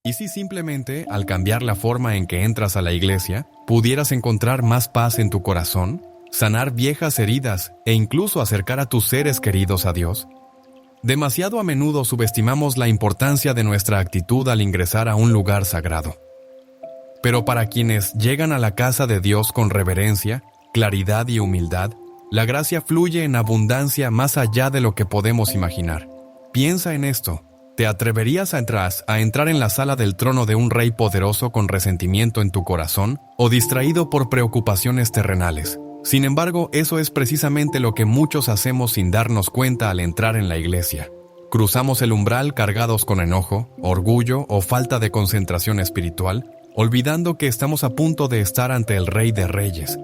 ¿Y si simplemente, al cambiar la forma en que entras a la iglesia, pudieras encontrar más paz en tu corazón, sanar viejas heridas e incluso acercar a tus seres queridos a Dios? Demasiado a menudo subestimamos la importancia de nuestra actitud al ingresar a un lugar sagrado. Pero para quienes llegan a la casa de Dios con reverencia, claridad y humildad, la gracia fluye en abundancia más allá de lo que podemos imaginar. Piensa en esto. ¿Te atreverías a entrar en la sala del trono de un rey poderoso con resentimiento en tu corazón o distraído por preocupaciones terrenales? Sin embargo, eso es precisamente lo que muchos hacemos sin darnos cuenta al entrar en la iglesia. Cruzamos el umbral cargados con enojo, orgullo o falta de concentración espiritual, olvidando que estamos a punto de estar ante el Rey de Reyes.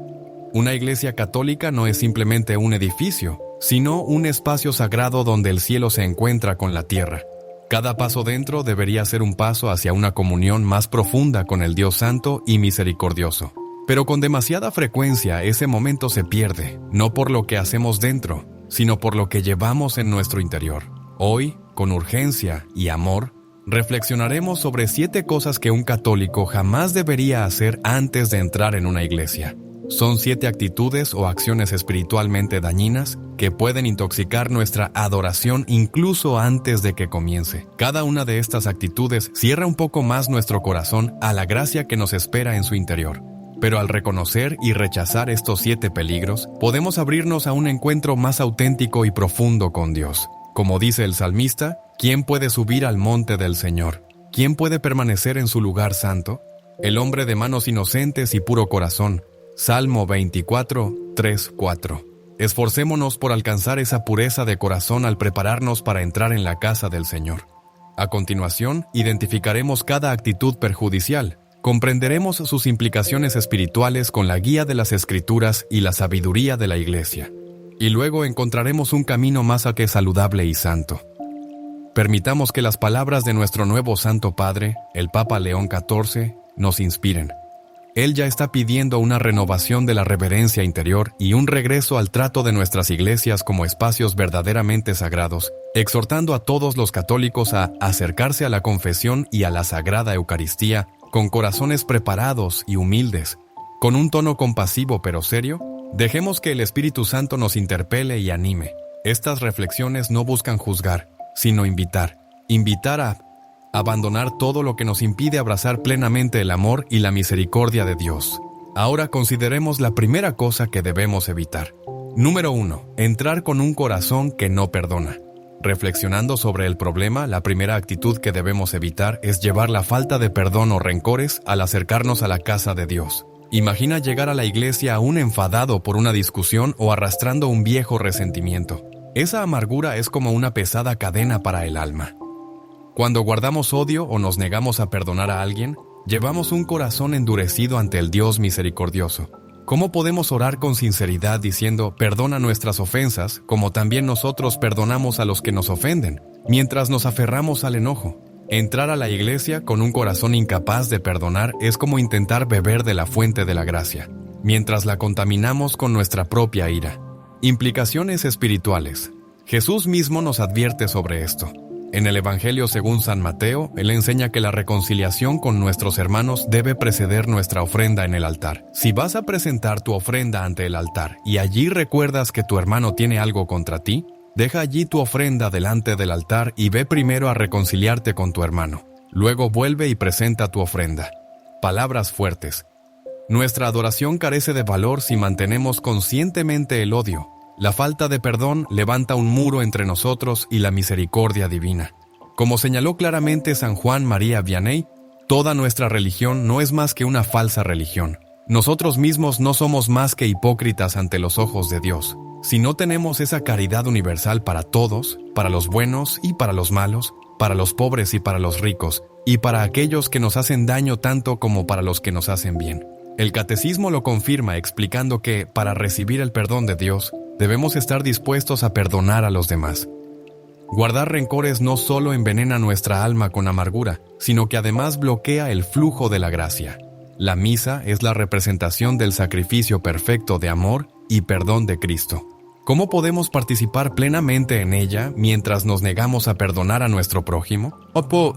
Una iglesia católica no es simplemente un edificio, sino un espacio sagrado donde el cielo se encuentra con la tierra. Cada paso dentro debería ser un paso hacia una comunión más profunda con el Dios Santo y Misericordioso. Pero con demasiada frecuencia ese momento se pierde, no por lo que hacemos dentro, sino por lo que llevamos en nuestro interior. Hoy, con urgencia y amor, reflexionaremos sobre 7 cosas que un católico jamás debería hacer antes de entrar en una iglesia. Son 7 actitudes o acciones espiritualmente dañinas que pueden intoxicar nuestra adoración incluso antes de que comience. Cada una de estas actitudes cierra un poco más nuestro corazón a la gracia que nos espera en su interior. Pero al reconocer y rechazar estos 7 peligros, podemos abrirnos a un encuentro más auténtico y profundo con Dios. Como dice el salmista, ¿quién puede subir al monte del Señor? ¿Quién puede permanecer en su lugar santo? El hombre de manos inocentes y puro corazón. Salmo 24, 3, 4. Esforcémonos por alcanzar esa pureza de corazón al prepararnos para entrar en la casa del Señor. A continuación, identificaremos cada actitud perjudicial. Comprenderemos sus implicaciones espirituales con la guía de las Escrituras y la sabiduría de la Iglesia. Y luego encontraremos un camino más que saludable y santo. Permitamos que las palabras de nuestro nuevo Santo Padre, el Papa León XIV, nos inspiren. Él ya está pidiendo una renovación de la reverencia interior y un regreso al trato de nuestras iglesias como espacios verdaderamente sagrados, exhortando a todos los católicos a acercarse a la confesión y a la Sagrada Eucaristía con corazones preparados y humildes. Con un tono compasivo pero serio, dejemos que el Espíritu Santo nos interpele y anime. Estas reflexiones no buscan juzgar, sino invitar a abandonar todo lo que nos impide abrazar plenamente el amor y la misericordia de Dios. Ahora consideremos la primera cosa que debemos evitar. Número 1. Entrar con un corazón que no perdona. Reflexionando sobre el problema, la primera actitud que debemos evitar es llevar la falta de perdón o rencores al acercarnos a la casa de Dios. Imagina llegar a la iglesia aún enfadado por una discusión o arrastrando un viejo resentimiento. Esa amargura es como una pesada cadena para el alma. Cuando guardamos odio o nos negamos a perdonar a alguien, llevamos un corazón endurecido ante el Dios misericordioso. ¿Cómo podemos orar con sinceridad diciendo perdona nuestras ofensas, como también nosotros perdonamos a los que nos ofenden, mientras nos aferramos al enojo? Entrar a la iglesia con un corazón incapaz de perdonar es como intentar beber de la fuente de la gracia, mientras la contaminamos con nuestra propia ira. Implicaciones espirituales. Jesús mismo nos advierte sobre esto. En el Evangelio según San Mateo, Él enseña que la reconciliación con nuestros hermanos debe preceder nuestra ofrenda en el altar. Si vas a presentar tu ofrenda ante el altar y allí recuerdas que tu hermano tiene algo contra ti, deja allí tu ofrenda delante del altar y ve primero a reconciliarte con tu hermano. Luego vuelve y presenta tu ofrenda. Palabras fuertes. Nuestra adoración carece de valor si mantenemos conscientemente el odio. La falta de perdón levanta un muro entre nosotros y la misericordia divina. Como señaló claramente San Juan María Vianney, toda nuestra religión no es más que una falsa religión. Nosotros mismos no somos más que hipócritas ante los ojos de Dios. Si no tenemos esa caridad universal para todos, para los buenos y para los malos, para los pobres y para los ricos, y para aquellos que nos hacen daño tanto como para los que nos hacen bien. El catecismo lo confirma explicando que, para recibir el perdón de Dios, debemos estar dispuestos a perdonar a los demás. Guardar rencores no solo envenena nuestra alma con amargura, sino que además bloquea el flujo de la gracia. La misa es la representación del sacrificio perfecto de amor y perdón de Cristo. ¿Cómo podemos participar plenamente en ella mientras nos negamos a perdonar a nuestro prójimo?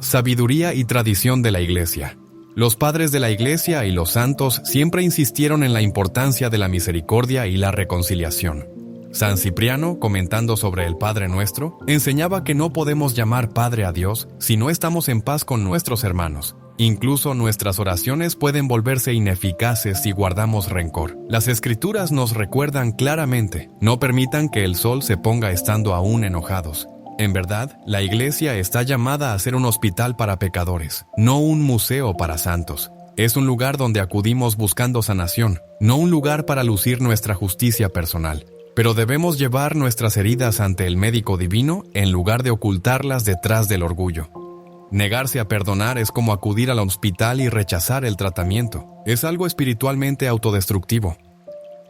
Sabiduría y tradición de la Iglesia. Los padres de la Iglesia y los santos siempre insistieron en la importancia de la misericordia y la reconciliación. San Cipriano, comentando sobre el Padre Nuestro, enseñaba que no podemos llamar Padre a Dios si no estamos en paz con nuestros hermanos. Incluso nuestras oraciones pueden volverse ineficaces si guardamos rencor. Las Escrituras nos recuerdan claramente: no permitan que el sol se ponga estando aún enojados. En verdad, la Iglesia está llamada a ser un hospital para pecadores, no un museo para santos. Es un lugar donde acudimos buscando sanación, no un lugar para lucir nuestra justicia personal. Pero debemos llevar nuestras heridas ante el médico divino en lugar de ocultarlas detrás del orgullo. Negarse a perdonar es como acudir al hospital y rechazar el tratamiento. Es algo espiritualmente autodestructivo.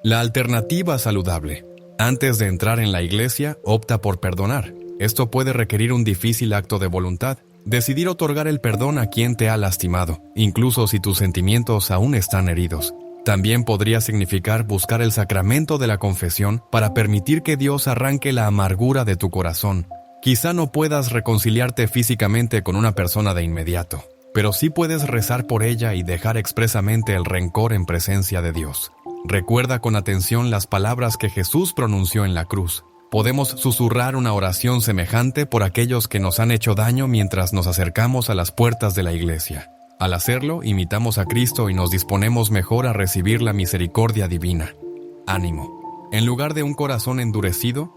La alternativa saludable. Antes de entrar en la Iglesia, opta por perdonar. Esto puede requerir un difícil acto de voluntad. Decidir otorgar el perdón a quien te ha lastimado, incluso si tus sentimientos aún están heridos. También podría significar buscar el sacramento de la confesión para permitir que Dios arranque la amargura de tu corazón. Quizá no puedas reconciliarte físicamente con una persona de inmediato, pero sí puedes rezar por ella y dejar expresamente el rencor en presencia de Dios. Recuerda con atención las palabras que Jesús pronunció en la cruz. Podemos susurrar una oración semejante por aquellos que nos han hecho daño mientras nos acercamos a las puertas de la Iglesia. Al hacerlo, imitamos a Cristo y nos disponemos mejor a recibir la misericordia divina. Ánimo. En lugar de un corazón endurecido,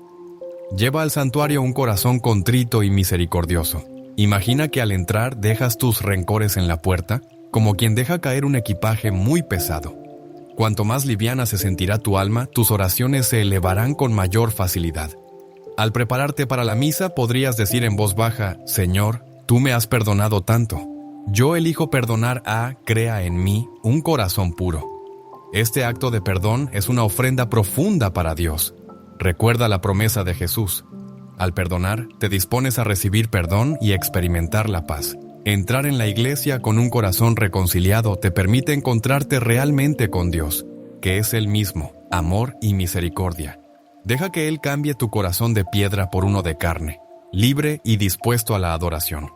lleva al santuario un corazón contrito y misericordioso. Imagina que al entrar dejas tus rencores en la puerta, como quien deja caer un equipaje muy pesado. Cuanto más liviana se sentirá tu alma, tus oraciones se elevarán con mayor facilidad. Al prepararte para la misa, podrías decir en voz baja: Señor, tú me has perdonado tanto. Yo elijo perdonar crea en mí, un corazón puro. Este acto de perdón es una ofrenda profunda para Dios. Recuerda la promesa de Jesús. Al perdonar, te dispones a recibir perdón y experimentar la paz. Entrar en la Iglesia con un corazón reconciliado te permite encontrarte realmente con Dios, que es Él mismo, amor y misericordia. Deja que Él cambie tu corazón de piedra por uno de carne, libre y dispuesto a la adoración.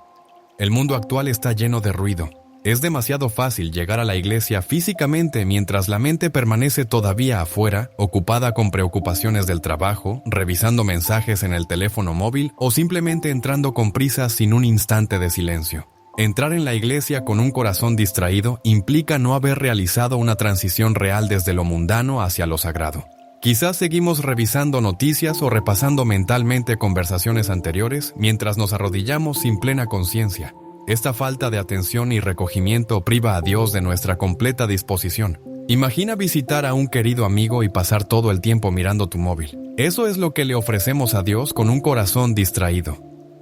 El mundo actual está lleno de ruido. Es demasiado fácil llegar a la Iglesia físicamente mientras la mente permanece todavía afuera, ocupada con preocupaciones del trabajo, revisando mensajes en el teléfono móvil o simplemente entrando con prisa sin un instante de silencio. Entrar en la Iglesia con un corazón distraído implica no haber realizado una transición real desde lo mundano hacia lo sagrado. Quizás seguimos revisando noticias o repasando mentalmente conversaciones anteriores mientras nos arrodillamos sin plena conciencia. Esta falta de atención y recogimiento priva a Dios de nuestra completa disposición. Imagina visitar a un querido amigo y pasar todo el tiempo mirando tu móvil. Eso es lo que le ofrecemos a Dios con un corazón distraído.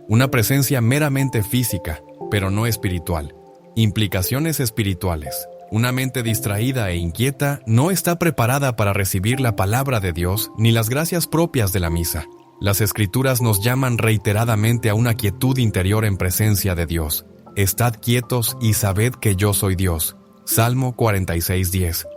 Una presencia meramente física, pero no espiritual. Implicaciones espirituales. Una mente distraída e inquieta no está preparada para recibir la palabra de Dios ni las gracias propias de la misa. Las Escrituras nos llaman reiteradamente a una quietud interior en presencia de Dios. Estad quietos y sabed que yo soy Dios. Salmo 46:10.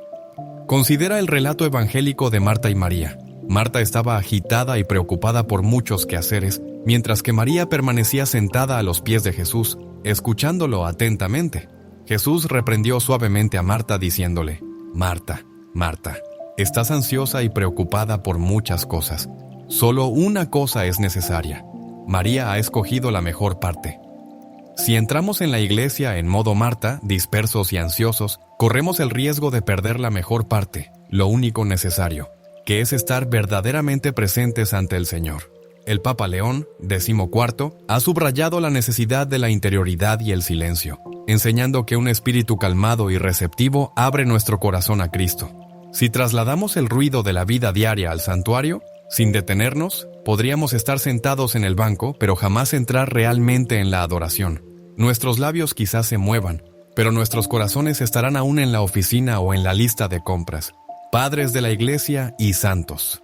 Considera el relato evangélico de Marta y María. Marta estaba agitada y preocupada por muchos quehaceres, mientras que María permanecía sentada a los pies de Jesús, escuchándolo atentamente. Jesús reprendió suavemente a Marta diciéndole: Marta, Marta, estás ansiosa y preocupada por muchas cosas. Solo una cosa es necesaria. María ha escogido la mejor parte. Si entramos en la Iglesia en modo Marta, dispersos y ansiosos, corremos el riesgo de perder la mejor parte, lo único necesario, que es estar verdaderamente presentes ante el Señor. El Papa León, XIV, ha subrayado la necesidad de la interioridad y el silencio, enseñando que un espíritu calmado y receptivo abre nuestro corazón a Cristo. Si trasladamos el ruido de la vida diaria al santuario, sin detenernos, podríamos estar sentados en el banco, pero jamás entrar realmente en la adoración. Nuestros labios quizás se muevan, pero nuestros corazones estarán aún en la oficina o en la lista de compras. Padres de la Iglesia y santos.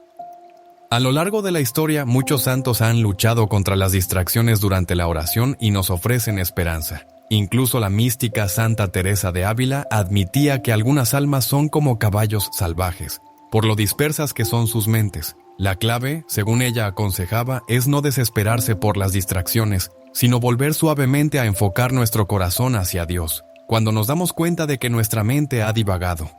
A lo largo de la historia, muchos santos han luchado contra las distracciones durante la oración y nos ofrecen esperanza. Incluso la mística Santa Teresa de Ávila admitía que algunas almas son como caballos salvajes. por lo dispersas que son sus mentes. La clave, según ella aconsejaba, es no desesperarse por las distracciones, sino volver suavemente a enfocar nuestro corazón hacia Dios, cuando nos damos cuenta de que nuestra mente ha divagado.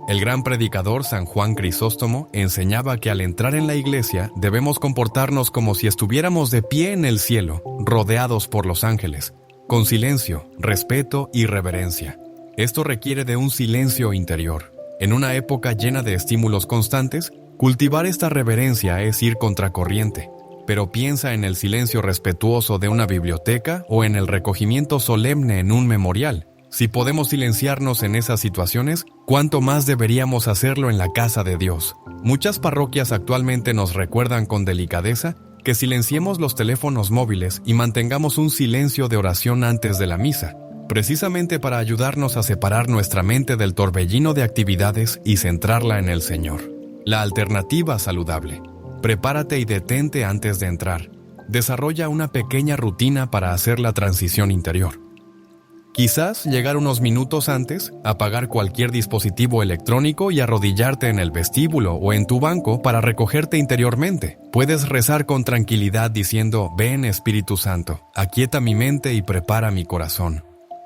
El gran predicador San Juan Crisóstomo enseñaba que al entrar en la iglesia debemos comportarnos como si estuviéramos de pie en el cielo, rodeados por los ángeles, con silencio, respeto y reverencia. Esto requiere de un silencio interior. En una época llena de estímulos constantes, cultivar esta reverencia es ir contracorriente, pero piensa en el silencio respetuoso de una biblioteca o en el recogimiento solemne en un memorial. Si podemos silenciarnos en esas situaciones, ¿cuánto más deberíamos hacerlo en la casa de Dios? Muchas parroquias actualmente nos recuerdan con delicadeza que silenciemos los teléfonos móviles y mantengamos un silencio de oración antes de la misa, precisamente para ayudarnos a separar nuestra mente del torbellino de actividades y centrarla en el Señor. La alternativa saludable. Prepárate y detente antes de entrar. Desarrolla una pequeña rutina para hacer la transición interior. Quizás llegar unos minutos antes, apagar cualquier dispositivo electrónico y arrodillarte en el vestíbulo o en tu banco para recogerte interiormente. Puedes rezar con tranquilidad diciendo: «Ven, Espíritu Santo, aquieta mi mente y prepara mi corazón».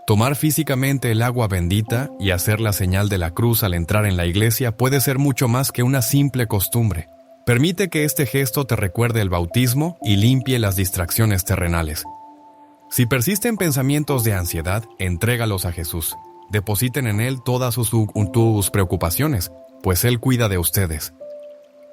Tomar físicamente el agua bendita y hacer la señal de la cruz al entrar en la iglesia puede ser mucho más que una simple costumbre. Permite que este gesto te recuerde el bautismo y limpie las distracciones terrenales. Si persisten pensamientos de ansiedad, entrégalos a Jesús. Depositen en Él todas tus preocupaciones, pues Él cuida de ustedes.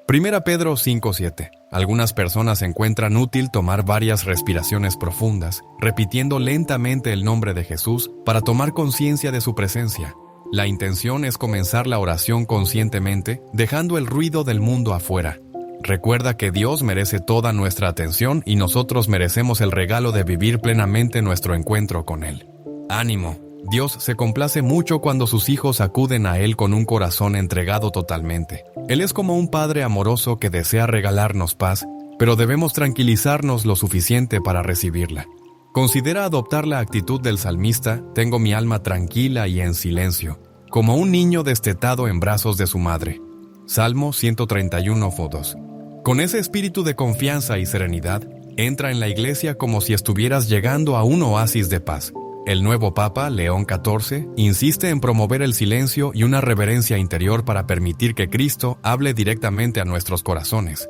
1 Pedro 5:7. Algunas personas encuentran útil tomar varias respiraciones profundas, repitiendo lentamente el nombre de Jesús para tomar conciencia de su presencia. La intención es comenzar la oración conscientemente, dejando el ruido del mundo afuera. Recuerda que Dios merece toda nuestra atención y nosotros merecemos el regalo de vivir plenamente nuestro encuentro con Él. ¡Ánimo! Dios se complace mucho cuando sus hijos acuden a Él con un corazón entregado totalmente. Él es como un padre amoroso que desea regalarnos paz, pero debemos tranquilizarnos lo suficiente para recibirla. Considera adoptar la actitud del salmista: «Tengo mi alma tranquila y en silencio, como un niño destetado en brazos de su madre». Salmo 131:2. Con ese espíritu de confianza y serenidad, entra en la iglesia como si estuvieras llegando a un oasis de paz. El nuevo Papa, León XIV, insiste en promover el silencio y una reverencia interior para permitir que Cristo hable directamente a nuestros corazones.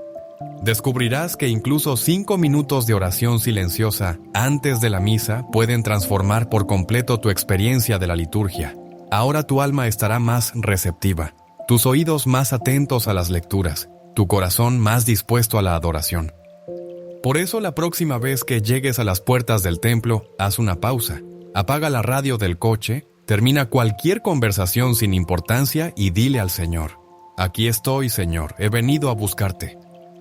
Descubrirás que incluso 5 minutos de oración silenciosa antes de la misa pueden transformar por completo tu experiencia de la liturgia. Ahora tu alma estará más receptiva, tus oídos más atentos a las lecturas, tu corazón más dispuesto a la adoración. Por eso, la próxima vez que llegues a las puertas del templo, haz una pausa, apaga la radio del coche, termina cualquier conversación sin importancia y dile al Señor: «Aquí estoy, Señor, he venido a buscarte».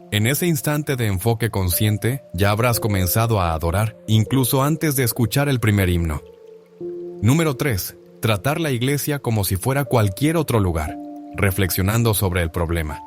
En ese instante de enfoque consciente, ya habrás comenzado a adorar, incluso antes de escuchar el primer himno. Número 3. Tratar la iglesia como si fuera cualquier otro lugar, reflexionando sobre el problema.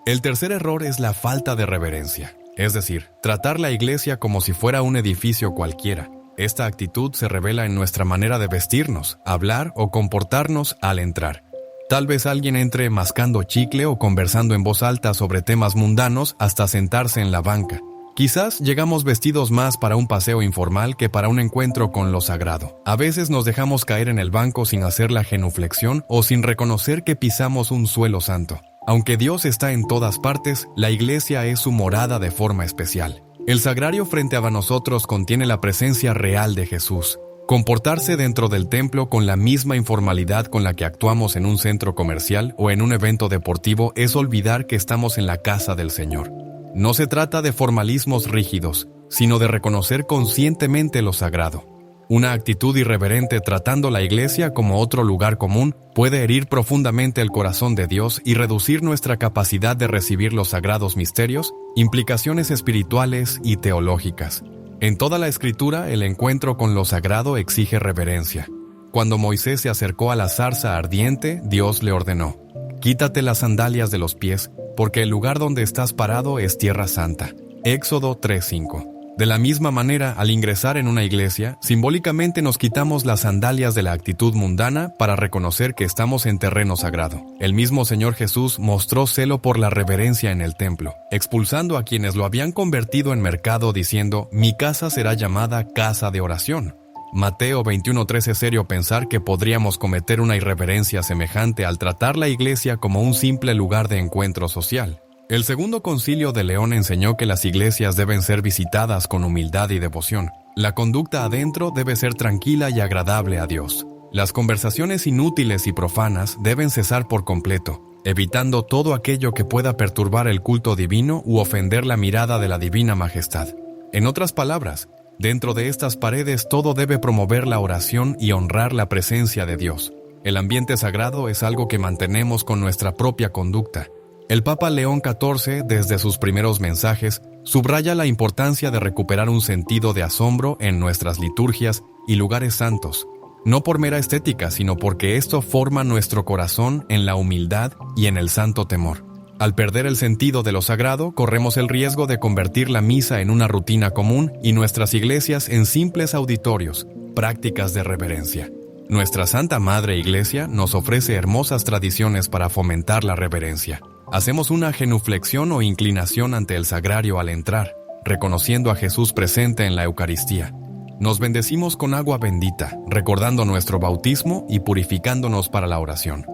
El tercer error es la falta de reverencia, es decir, tratar la iglesia como si fuera un edificio cualquiera. Esta actitud se revela en nuestra manera de vestirnos, hablar o comportarnos al entrar. Tal vez alguien entre mascando chicle o conversando en voz alta sobre temas mundanos hasta sentarse en la banca. Quizás llegamos vestidos más para un paseo informal que para un encuentro con lo sagrado. A veces nos dejamos caer en el banco sin hacer la genuflexión o sin reconocer que pisamos un suelo santo. Aunque Dios está en todas partes, la iglesia es su morada de forma especial. El sagrario frente a nosotros contiene la presencia real de Jesús. Comportarse dentro del templo con la misma informalidad con la que actuamos en un centro comercial o en un evento deportivo es olvidar que estamos en la casa del Señor. No se trata de formalismos rígidos, sino de reconocer conscientemente lo sagrado. Una actitud irreverente tratando la iglesia como otro lugar común puede herir profundamente el corazón de Dios y reducir nuestra capacidad de recibir los sagrados misterios, implicaciones espirituales y teológicas. En toda la Escritura, el encuentro con lo sagrado exige reverencia. Cuando Moisés se acercó a la zarza ardiente, Dios le ordenó: «Quítate las sandalias de los pies, porque el lugar donde estás parado es tierra santa». Éxodo 3:5. De la misma manera, al ingresar en una iglesia, simbólicamente nos quitamos las sandalias de la actitud mundana para reconocer que estamos en terreno sagrado. El mismo Señor Jesús mostró celo por la reverencia en el templo, expulsando a quienes lo habían convertido en mercado diciendo: «Mi casa será llamada casa de oración». Mateo 21:13. Es serio pensar que podríamos cometer una irreverencia semejante al tratar la iglesia como un simple lugar de encuentro social. El Segundo Concilio de León enseñó que las iglesias deben ser visitadas con humildad y devoción. La conducta adentro debe ser tranquila y agradable a Dios. Las conversaciones inútiles y profanas deben cesar por completo, evitando todo aquello que pueda perturbar el culto divino u ofender la mirada de la divina majestad. En otras palabras, dentro de estas paredes todo debe promover la oración y honrar la presencia de Dios. El ambiente sagrado es algo que mantenemos con nuestra propia conducta. El Papa León XIV, desde sus primeros mensajes, subraya la importancia de recuperar un sentido de asombro en nuestras liturgias y lugares santos, no por mera estética, sino porque esto forma nuestro corazón en la humildad y en el santo temor. Al perder el sentido de lo sagrado, corremos el riesgo de convertir la misa en una rutina común y nuestras iglesias en simples auditorios, prácticas de reverencia. Nuestra Santa Madre Iglesia nos ofrece hermosas tradiciones para fomentar la reverencia. Hacemos una genuflexión o inclinación ante el sagrario al entrar, reconociendo a Jesús presente en la Eucaristía. Nos bendecimos con agua bendita, recordando nuestro bautismo y purificándonos para la oración.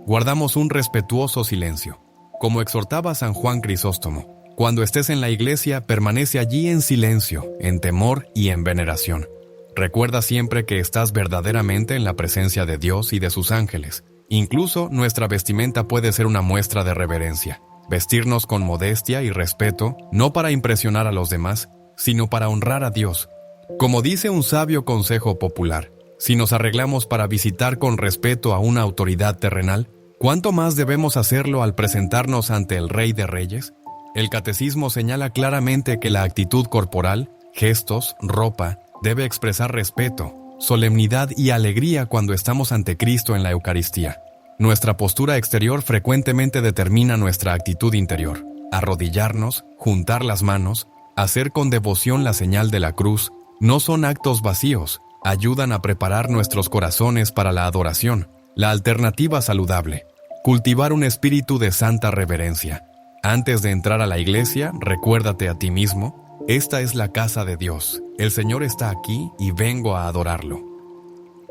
Guardamos un respetuoso silencio. Como exhortaba San Juan Crisóstomo, cuando estés en la iglesia, permanece allí en silencio, en temor y en veneración. Recuerda siempre que estás verdaderamente en la presencia de Dios y de sus ángeles. Incluso nuestra vestimenta puede ser una muestra de reverencia. Vestirnos con modestia y respeto, no para impresionar a los demás, sino para honrar a Dios. Como dice un sabio consejo popular, si nos arreglamos para visitar con respeto a una autoridad terrenal, ¿cuánto más debemos hacerlo al presentarnos ante el Rey de Reyes? El Catecismo señala claramente que la actitud corporal, gestos, ropa, debe expresar respeto, solemnidad y alegría cuando estamos ante Cristo en la Eucaristía. Nuestra postura exterior frecuentemente determina nuestra actitud interior. Arrodillarnos, juntar las manos, hacer con devoción la señal de la cruz, no son actos vacíos, ayudan a preparar nuestros corazones para la adoración. La alternativa saludable: cultivar un espíritu de santa reverencia. Antes de entrar a la iglesia, recuérdate a ti mismo: esta es la casa de Dios. El Señor está aquí y vengo a adorarlo.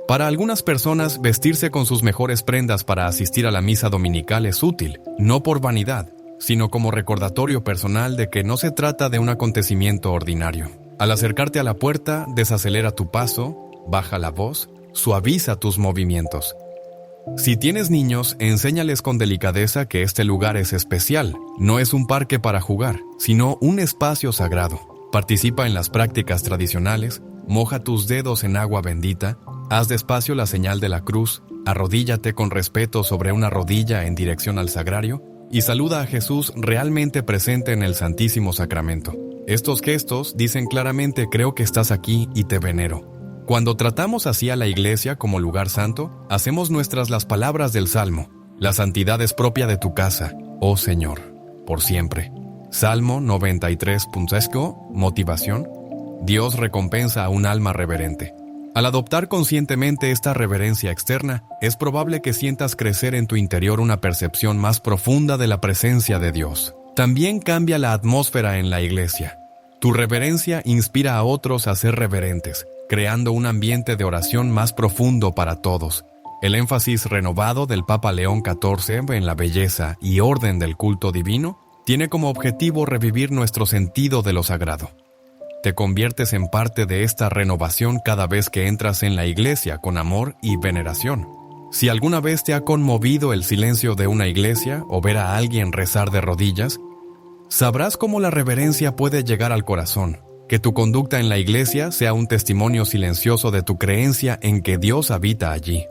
Para algunas personas, vestirse con sus mejores prendas para asistir a la misa dominical es útil, no por vanidad, sino como recordatorio personal de que no se trata de un acontecimiento ordinario. Al acercarte a la puerta, desacelera tu paso, baja la voz, suaviza tus movimientos. Si tienes niños, enséñales con delicadeza que este lugar es especial, no es un parque para jugar, sino un espacio sagrado. Participa en las prácticas tradicionales, moja tus dedos en agua bendita, haz despacio la señal de la cruz, arrodíllate con respeto sobre una rodilla en dirección al sagrario y saluda a Jesús realmente presente en el Santísimo Sacramento. Estos gestos dicen claramente: creo que estás aquí y te venero. Cuando tratamos así a la iglesia como lugar santo, hacemos nuestras las palabras del Salmo: la santidad es propia de tu casa, oh Señor, por siempre. Salmo 93.5, motivación: Dios recompensa a un alma reverente. Al adoptar conscientemente esta reverencia externa, es probable que sientas crecer en tu interior una percepción más profunda de la presencia de Dios. También cambia la atmósfera en la iglesia. Tu reverencia inspira a otros a ser reverentes, creando un ambiente de oración más profundo para todos. El énfasis renovado del Papa León XIV en la belleza y orden del culto divino tiene como objetivo revivir nuestro sentido de lo sagrado. Te conviertes en parte de esta renovación cada vez que entras en la iglesia con amor y veneración. Si alguna vez te ha conmovido el silencio de una iglesia o ver a alguien rezar de rodillas, sabrás cómo la reverencia puede llegar al corazón. Que tu conducta en la iglesia sea un testimonio silencioso de tu creencia en que Dios habita allí.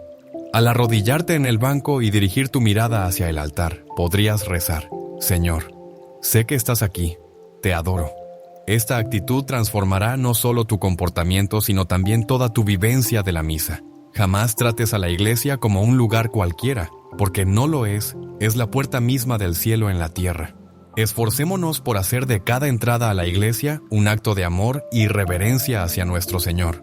Al arrodillarte en el banco y dirigir tu mirada hacia el altar, podrías rezar: Señor, sé que estás aquí, te adoro. Esta actitud transformará no solo tu comportamiento, sino también toda tu vivencia de la misa. Jamás trates a la iglesia como un lugar cualquiera, porque no lo es la puerta misma del cielo en la tierra. Esforcémonos por hacer de cada entrada a la iglesia un acto de amor y reverencia hacia nuestro Señor.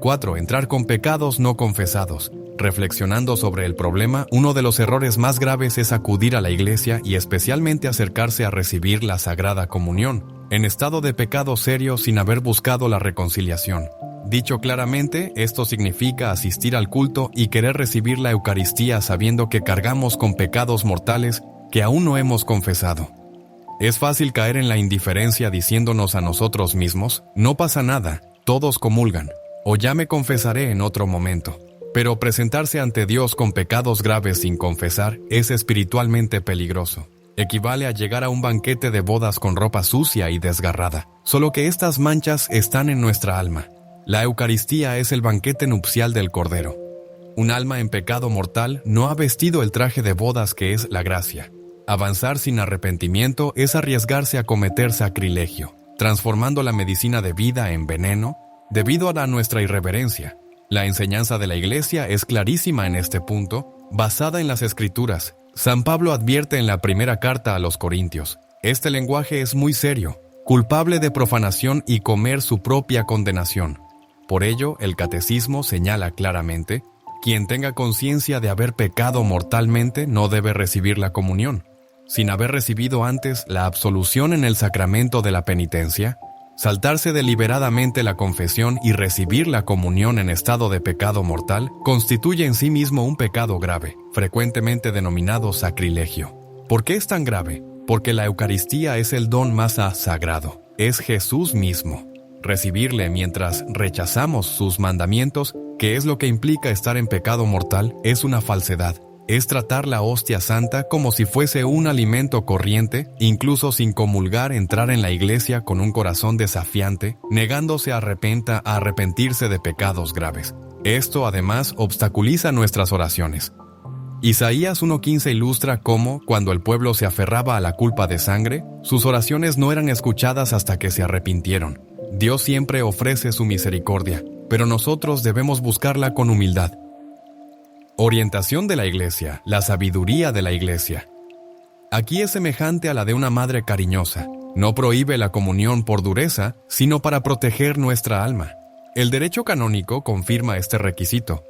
4. Entrar con pecados no confesados. Reflexionando sobre el problema, uno de los errores más graves es acudir a la iglesia y especialmente acercarse a recibir la Sagrada Comunión, en estado de pecado serio sin haber buscado la reconciliación. Dicho claramente, esto significa asistir al culto y querer recibir la Eucaristía sabiendo que cargamos con pecados mortales que aún no hemos confesado. Es fácil caer en la indiferencia diciéndonos a nosotros mismos, no pasa nada, todos comulgan, o ya me confesaré en otro momento. Pero presentarse ante Dios con pecados graves sin confesar es espiritualmente peligroso. Equivale a llegar a un banquete de bodas con ropa sucia y desgarrada, solo que estas manchas están en nuestra alma. La Eucaristía es el banquete nupcial del Cordero. Un alma en pecado mortal no ha vestido el traje de bodas que es la gracia. Avanzar sin arrepentimiento es arriesgarse a cometer sacrilegio, transformando la medicina de vida en veneno debido a nuestra irreverencia. La enseñanza de la Iglesia es clarísima en este punto, basada en las Escrituras. San Pablo advierte en la primera carta a los Corintios: este lenguaje es muy serio, culpable de profanación y comer su propia condenación. Por ello, el Catecismo señala claramente: quien tenga conciencia de haber pecado mortalmente no debe recibir la comunión. Sin haber recibido antes la absolución en el sacramento de la penitencia, saltarse deliberadamente la confesión y recibir la comunión en estado de pecado mortal constituye en sí mismo un pecado grave, frecuentemente denominado sacrilegio. ¿Por qué es tan grave? Porque la Eucaristía es el don más sagrado, es Jesús mismo. Recibirle mientras rechazamos sus mandamientos, que es lo que implica estar en pecado mortal, es una falsedad. Es tratar la hostia santa como si fuese un alimento corriente, incluso sin comulgar, entrar en la iglesia con un corazón desafiante, negándose a arrepentirse de pecados graves. Esto además obstaculiza nuestras oraciones. Isaías 1:15 ilustra cómo, cuando el pueblo se aferraba a la culpa de sangre, sus oraciones no eran escuchadas hasta que se arrepintieron. Dios siempre ofrece su misericordia, pero nosotros debemos buscarla con humildad. Orientación de la Iglesia, la sabiduría de la Iglesia. Aquí es semejante a la de una madre cariñosa. No prohíbe la comunión por dureza, sino para proteger nuestra alma. El derecho canónico confirma este requisito.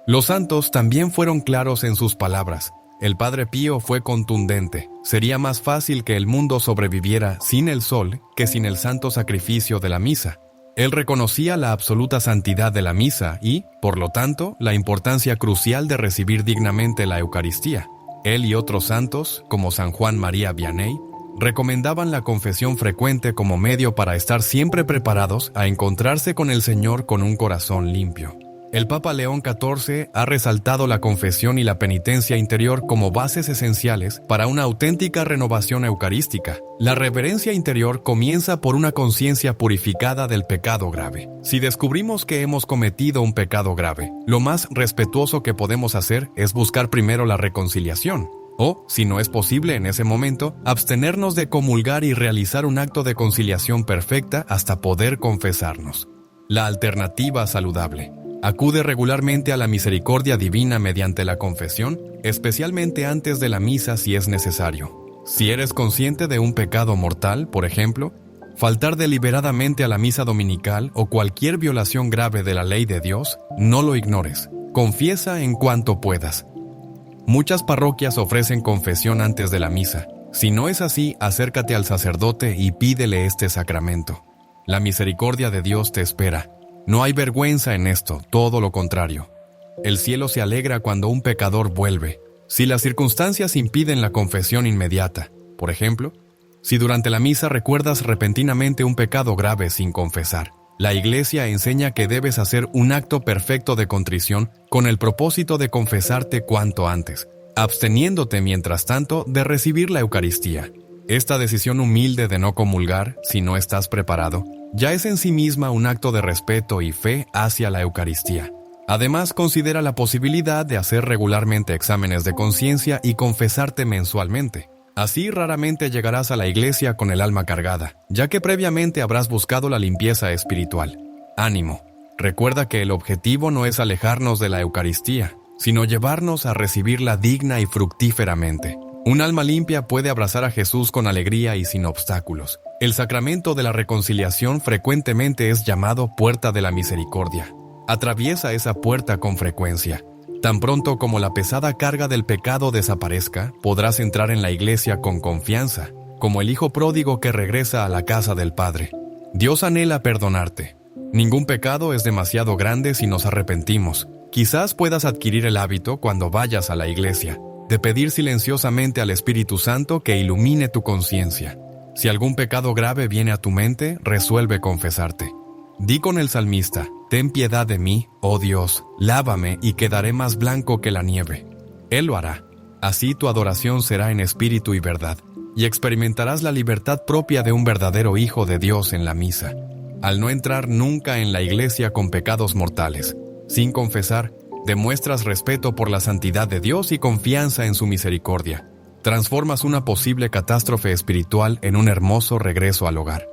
Los santos también fueron claros en sus palabras. El Padre Pío fue contundente. Sería más fácil que el mundo sobreviviera sin el sol que sin el santo sacrificio de la misa. Él reconocía la absoluta santidad de la misa y, por lo tanto, la importancia crucial de recibir dignamente la Eucaristía. Él y otros santos, como San Juan María Vianney, recomendaban la confesión frecuente como medio para estar siempre preparados a encontrarse con el Señor con un corazón limpio. El Papa León XIV ha resaltado la confesión y la penitencia interior como bases esenciales para una auténtica renovación eucarística. La reverencia interior comienza por una conciencia purificada del pecado grave. Si descubrimos que hemos cometido un pecado grave, lo más respetuoso que podemos hacer es buscar primero la reconciliación. O, si no es posible en ese momento, abstenernos de comulgar y realizar un acto de conciliación perfecta hasta poder confesarnos. La alternativa saludable. Acude regularmente a la misericordia divina mediante la confesión, especialmente antes de la misa si es necesario. Si eres consciente de un pecado mortal, por ejemplo, faltar deliberadamente a la misa dominical o cualquier violación grave de la ley de Dios, no lo ignores. Confiesa en cuanto puedas. Muchas parroquias ofrecen confesión antes de la misa. Si no es así, acércate al sacerdote y pídele este sacramento. La misericordia de Dios te espera. No hay vergüenza en esto, todo lo contrario. El cielo se alegra cuando un pecador vuelve. Si las circunstancias impiden la confesión inmediata, por ejemplo, si durante la misa recuerdas repentinamente un pecado grave sin confesar, la Iglesia enseña que debes hacer un acto perfecto de contrición con el propósito de confesarte cuanto antes, absteniéndote mientras tanto de recibir la Eucaristía. Esta decisión humilde de no comulgar, si no estás preparado, ya es en sí misma un acto de respeto y fe hacia la Eucaristía. Además, considera la posibilidad de hacer regularmente exámenes de conciencia y confesarte mensualmente. Así raramente llegarás a la iglesia con el alma cargada, ya que previamente habrás buscado la limpieza espiritual. Ánimo. Recuerda que el objetivo no es alejarnos de la Eucaristía, sino llevarnos a recibirla digna y fructíferamente. Un alma limpia puede abrazar a Jesús con alegría y sin obstáculos. El sacramento de la reconciliación frecuentemente es llamado puerta de la misericordia. Atraviesa esa puerta con frecuencia. Tan pronto como la pesada carga del pecado desaparezca, podrás entrar en la iglesia con confianza, como el hijo pródigo que regresa a la casa del Padre. Dios anhela perdonarte. Ningún pecado es demasiado grande si nos arrepentimos. Quizás puedas adquirir el hábito cuando vayas a la iglesia, de pedir silenciosamente al Espíritu Santo que ilumine tu conciencia. Si algún pecado grave viene a tu mente, resuelve confesarte. Di con el salmista: «Ten piedad de mí, oh Dios, lávame y quedaré más blanco que la nieve». Él lo hará. Así tu adoración será en espíritu y verdad, y experimentarás la libertad propia de un verdadero hijo de Dios en la misa. Al no entrar nunca en la iglesia con pecados mortales, sin confesar, demuestras respeto por la santidad de Dios y confianza en su misericordia. Transformas una posible catástrofe espiritual en un hermoso regreso al hogar.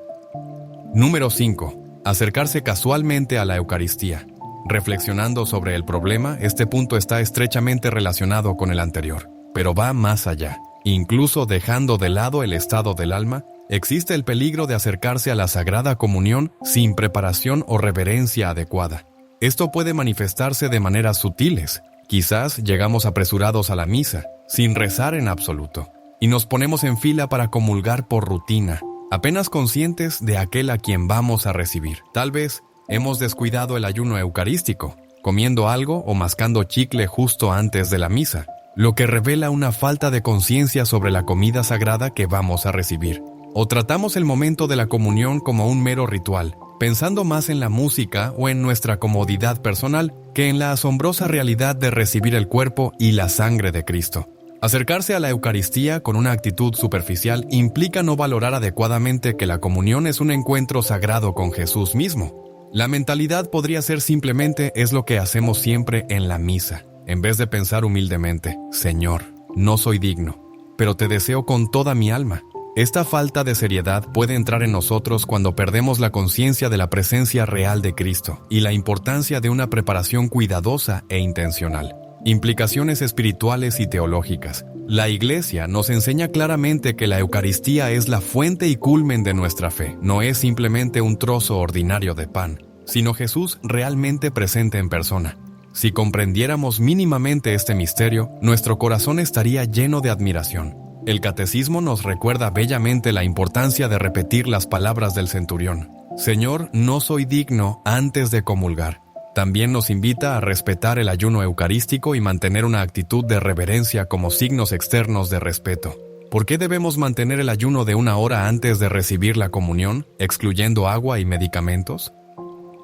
Número 5. Acercarse casualmente a la Eucaristía. Reflexionando sobre el problema, este punto está estrechamente relacionado con el anterior, pero va más allá. Incluso dejando de lado el estado del alma, existe el peligro de acercarse a la Sagrada Comunión sin preparación o reverencia adecuada. Esto puede manifestarse de maneras sutiles. Quizás llegamos apresurados a la misa, sin rezar en absoluto, y nos ponemos en fila para comulgar por rutina, apenas conscientes de aquel a quien vamos a recibir. Tal vez hemos descuidado el ayuno eucarístico, comiendo algo o mascando chicle justo antes de la misa, lo que revela una falta de conciencia sobre la comida sagrada que vamos a recibir. O tratamos el momento de la comunión como un mero ritual, pensando más en la música o en nuestra comodidad personal que en la asombrosa realidad de recibir el cuerpo y la sangre de Cristo. Acercarse a la Eucaristía con una actitud superficial implica no valorar adecuadamente que la comunión es un encuentro sagrado con Jesús mismo. La mentalidad podría ser simplemente: es lo que hacemos siempre en la misa, en vez de pensar humildemente: Señor, no soy digno, pero te deseo con toda mi alma. Esta falta de seriedad puede entrar en nosotros cuando perdemos la conciencia de la presencia real de Cristo y la importancia de una preparación cuidadosa e intencional. Implicaciones espirituales y teológicas. La Iglesia nos enseña claramente que la Eucaristía es la fuente y culmen de nuestra fe. No es simplemente un trozo ordinario de pan, sino Jesús realmente presente en persona. Si comprendiéramos mínimamente este misterio, nuestro corazón estaría lleno de admiración. El Catecismo nos recuerda bellamente la importancia de repetir las palabras del centurión: Señor, no soy digno, antes de comulgar. También nos invita a respetar el ayuno eucarístico y mantener una actitud de reverencia como signos externos de respeto. ¿Por qué debemos mantener el ayuno de 1 hora antes de recibir la comunión, excluyendo agua y medicamentos?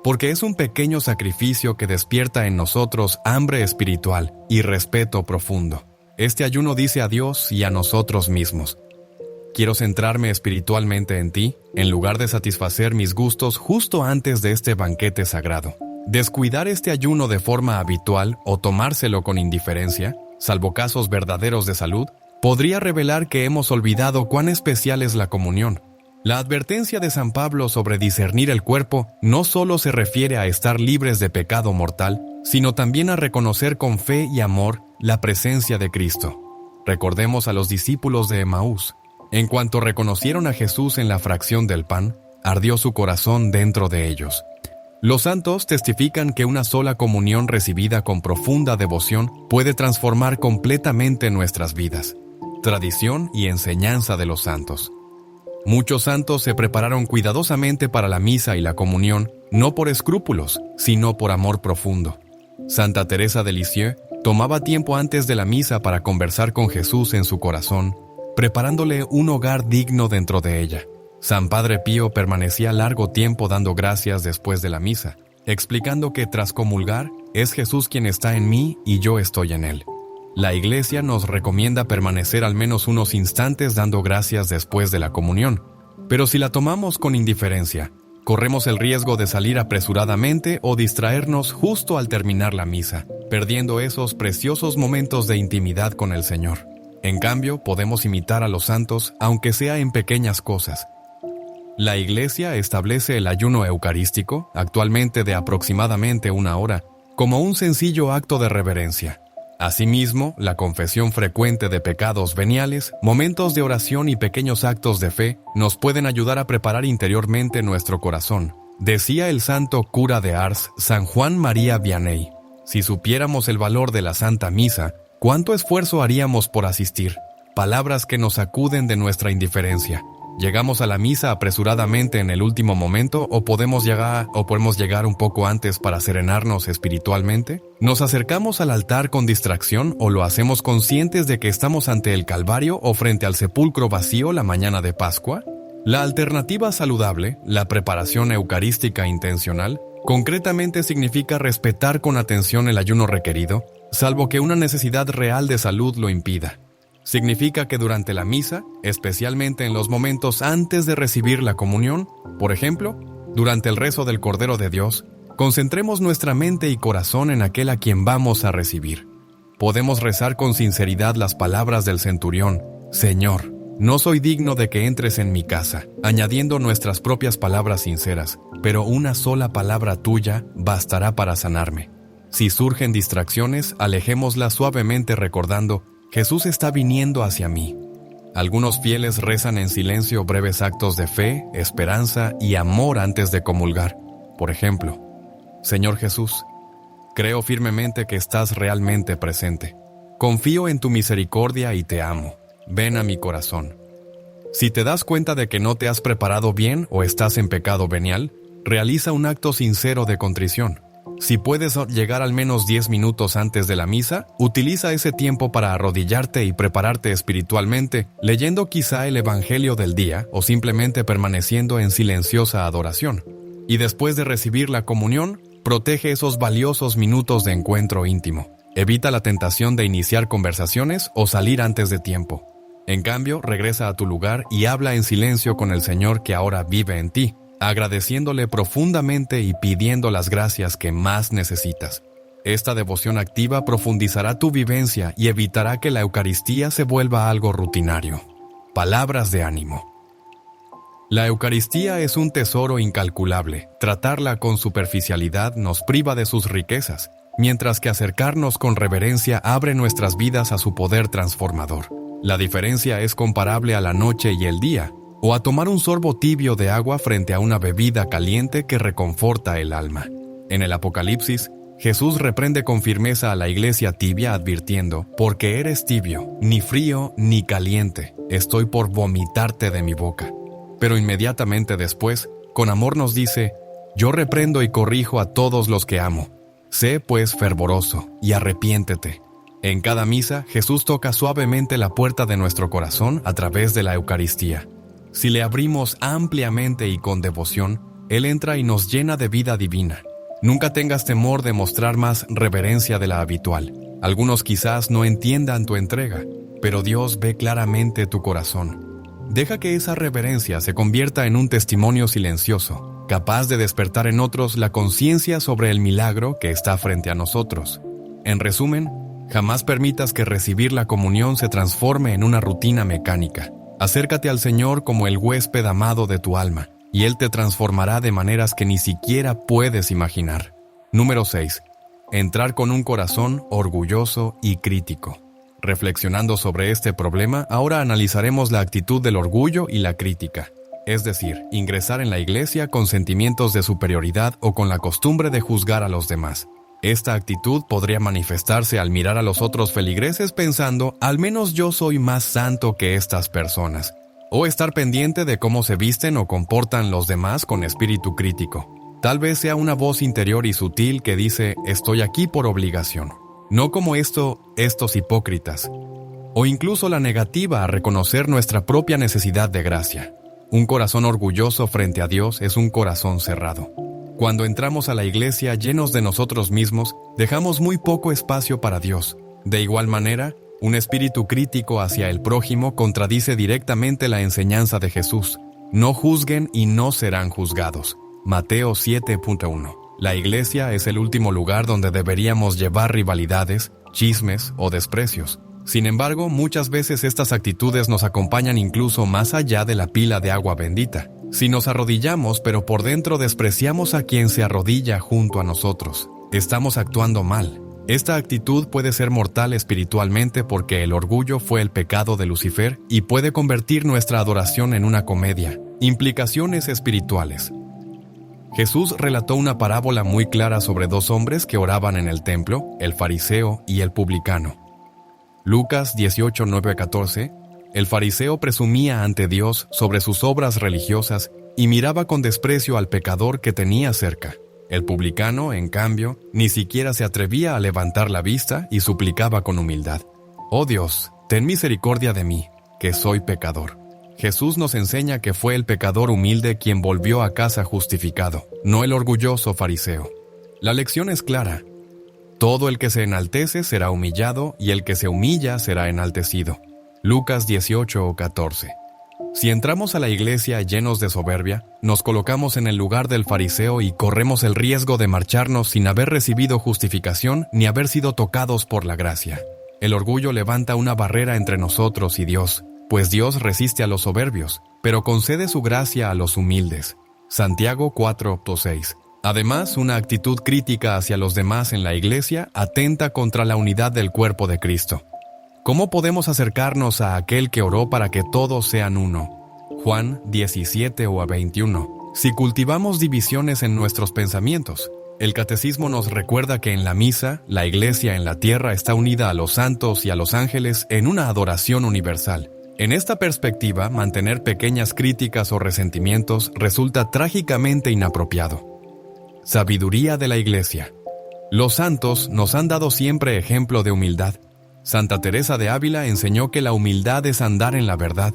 Porque es un pequeño sacrificio que despierta en nosotros hambre espiritual y respeto profundo. Este ayuno dice a Dios y a nosotros mismos: quiero centrarme espiritualmente en ti, en lugar de satisfacer mis gustos justo antes de este banquete sagrado. Descuidar este ayuno de forma habitual o tomárselo con indiferencia, salvo casos verdaderos de salud, podría revelar que hemos olvidado cuán especial es la comunión. La advertencia de San Pablo sobre discernir el cuerpo no solo se refiere a estar libres de pecado mortal, sino también a reconocer con fe y amor la presencia de Cristo. Recordemos a los discípulos de Emaús. En cuanto reconocieron a Jesús en la fracción del pan, ardió su corazón dentro de ellos. Los santos testifican que una sola comunión recibida con profunda devoción puede transformar completamente nuestras vidas. Tradición y enseñanza de los santos. Muchos santos se prepararon cuidadosamente para la misa y la comunión, no por escrúpulos, sino por amor profundo. Santa Teresa de Lisieux tomaba tiempo antes de la misa para conversar con Jesús en su corazón, preparándole un hogar digno dentro de ella. San Padre Pío permanecía largo tiempo dando gracias después de la misa, explicando que tras comulgar es Jesús quien está en mí y yo estoy en él. La Iglesia nos recomienda permanecer al menos unos instantes dando gracias después de la comunión, pero si la tomamos con indiferencia, corremos el riesgo de salir apresuradamente o distraernos justo al terminar la misa, perdiendo esos preciosos momentos de intimidad con el Señor. En cambio, podemos imitar a los santos, aunque sea en pequeñas cosas. La Iglesia establece el ayuno eucarístico, actualmente de aproximadamente 1 hora, como un sencillo acto de reverencia. Asimismo, la confesión frecuente de pecados veniales, momentos de oración y pequeños actos de fe nos pueden ayudar a preparar interiormente nuestro corazón. Decía el santo cura de Ars, San Juan María Vianney: si supiéramos el valor de la Santa Misa, ¿cuánto esfuerzo haríamos por asistir? Palabras que nos sacuden de nuestra indiferencia. ¿Llegamos a la misa apresuradamente en el último momento o podemos llegar un poco antes para serenarnos espiritualmente? ¿Nos acercamos al altar con distracción o lo hacemos conscientes de que estamos ante el Calvario o frente al sepulcro vacío la mañana de Pascua? La alternativa saludable, la preparación eucarística intencional, concretamente significa respetar con atención el ayuno requerido, salvo que una necesidad real de salud lo impida. Significa que durante la misa, especialmente en los momentos antes de recibir la comunión, por ejemplo, durante el rezo del Cordero de Dios, concentremos nuestra mente y corazón en aquel a quien vamos a recibir. Podemos rezar con sinceridad las palabras del centurión: Señor, no soy digno de que entres en mi casa, añadiendo nuestras propias palabras sinceras, pero una sola palabra tuya bastará para sanarme. Si surgen distracciones, alejémoslas suavemente recordando: Jesús está viniendo hacia mí. Algunos fieles rezan en silencio breves actos de fe, esperanza y amor antes de comulgar. Por ejemplo: Señor Jesús, creo firmemente que estás realmente presente. Confío en tu misericordia y te amo. Ven a mi corazón. Si te das cuenta de que no te has preparado bien o estás en pecado venial, realiza un acto sincero de contrición. Si puedes llegar al menos 10 minutos antes de la misa, utiliza ese tiempo para arrodillarte y prepararte espiritualmente, leyendo quizá el Evangelio del día o simplemente permaneciendo en silenciosa adoración. Y después de recibir la comunión, protege esos valiosos minutos de encuentro íntimo. Evita la tentación de iniciar conversaciones o salir antes de tiempo. En cambio, regresa a tu lugar y habla en silencio con el Señor que ahora vive en ti, agradeciéndole profundamente y pidiendo las gracias que más necesitas. Esta devoción activa profundizará tu vivencia y evitará que la Eucaristía se vuelva algo rutinario. Palabras de ánimo. La Eucaristía es un tesoro incalculable. Tratarla con superficialidad nos priva de sus riquezas, mientras que acercarnos con reverencia abre nuestras vidas a su poder transformador. La diferencia es comparable a la noche y el día, o a tomar un sorbo tibio de agua frente a una bebida caliente que reconforta el alma. En el Apocalipsis, Jesús reprende con firmeza a la iglesia tibia advirtiendo: porque eres tibio, ni frío ni caliente, estoy por vomitarte de mi boca. Pero inmediatamente después, con amor nos dice: yo reprendo y corrijo a todos los que amo. Sé pues fervoroso y arrepiéntete. En cada misa, Jesús toca suavemente la puerta de nuestro corazón a través de la Eucaristía. Si le abrimos ampliamente y con devoción, Él entra y nos llena de vida divina. Nunca tengas temor de mostrar más reverencia de la habitual. Algunos quizás no entiendan tu entrega, pero Dios ve claramente tu corazón. Deja que esa reverencia se convierta en un testimonio silencioso, capaz de despertar en otros la conciencia sobre el milagro que está frente a nosotros. En resumen, jamás permitas que recibir la comunión se transforme en una rutina mecánica. Acércate al Señor como el huésped amado de tu alma, y Él te transformará de maneras que ni siquiera puedes imaginar. Número 6. Entrar con un corazón orgulloso y crítico. Reflexionando sobre este problema, ahora analizaremos la actitud del orgullo y la crítica. Es decir, ingresar en la iglesia con sentimientos de superioridad o con la costumbre de juzgar a los demás. Esta actitud podría manifestarse al mirar a los otros feligreses pensando: al menos yo soy más santo que estas personas. O estar pendiente de cómo se visten o comportan los demás con espíritu crítico. Tal vez sea una voz interior y sutil que dice: estoy aquí por obligación. No como estos hipócritas. O incluso la negativa a reconocer nuestra propia necesidad de gracia. Un corazón orgulloso frente a Dios es un corazón cerrado. Cuando entramos a la iglesia llenos de nosotros mismos, dejamos muy poco espacio para Dios. De igual manera, un espíritu crítico hacia el prójimo contradice directamente la enseñanza de Jesús. No juzguen y no serán juzgados. Mateo 7.1. La iglesia es el último lugar donde deberíamos llevar rivalidades, chismes o desprecios. Sin embargo, muchas veces estas actitudes nos acompañan incluso más allá de la pila de agua bendita. Si nos arrodillamos, pero por dentro despreciamos a quien se arrodilla junto a nosotros, estamos actuando mal. Esta actitud puede ser mortal espiritualmente porque el orgullo fue el pecado de Lucifer y puede convertir nuestra adoración en una comedia. Implicaciones espirituales. Jesús relató una parábola muy clara sobre dos hombres que oraban en el templo, el fariseo y el publicano. Lucas 18, 9-14. El fariseo presumía ante Dios sobre sus obras religiosas y miraba con desprecio al pecador que tenía cerca. El publicano, en cambio, ni siquiera se atrevía a levantar la vista y suplicaba con humildad: «Oh Dios, ten misericordia de mí, que soy pecador». Jesús nos enseña que fue el pecador humilde quien volvió a casa justificado, no el orgulloso fariseo. La lección es clara: todo el que se enaltece será humillado y el que se humilla será enaltecido. Lucas 18:14. Si entramos a la iglesia llenos de soberbia, nos colocamos en el lugar del fariseo y corremos el riesgo de marcharnos sin haber recibido justificación ni haber sido tocados por la gracia. El orgullo levanta una barrera entre nosotros y Dios, pues Dios resiste a los soberbios, pero concede su gracia a los humildes. Santiago 4:6. Además, una actitud crítica hacia los demás en la iglesia atenta contra la unidad del cuerpo de Cristo. ¿Cómo podemos acercarnos a aquel que oró para que todos sean uno? Juan 17:21. Si cultivamos divisiones en nuestros pensamientos. El catecismo nos recuerda que en la misa, la iglesia en la tierra está unida a los santos y a los ángeles en una adoración universal. En esta perspectiva, mantener pequeñas críticas o resentimientos resulta trágicamente inapropiado. Sabiduría de la Iglesia. Los santos nos han dado siempre ejemplo de humildad. Santa Teresa de Ávila enseñó que la humildad es andar en la verdad,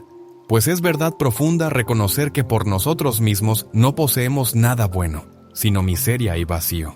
pues es verdad profunda reconocer que por nosotros mismos no poseemos nada bueno, sino miseria y vacío.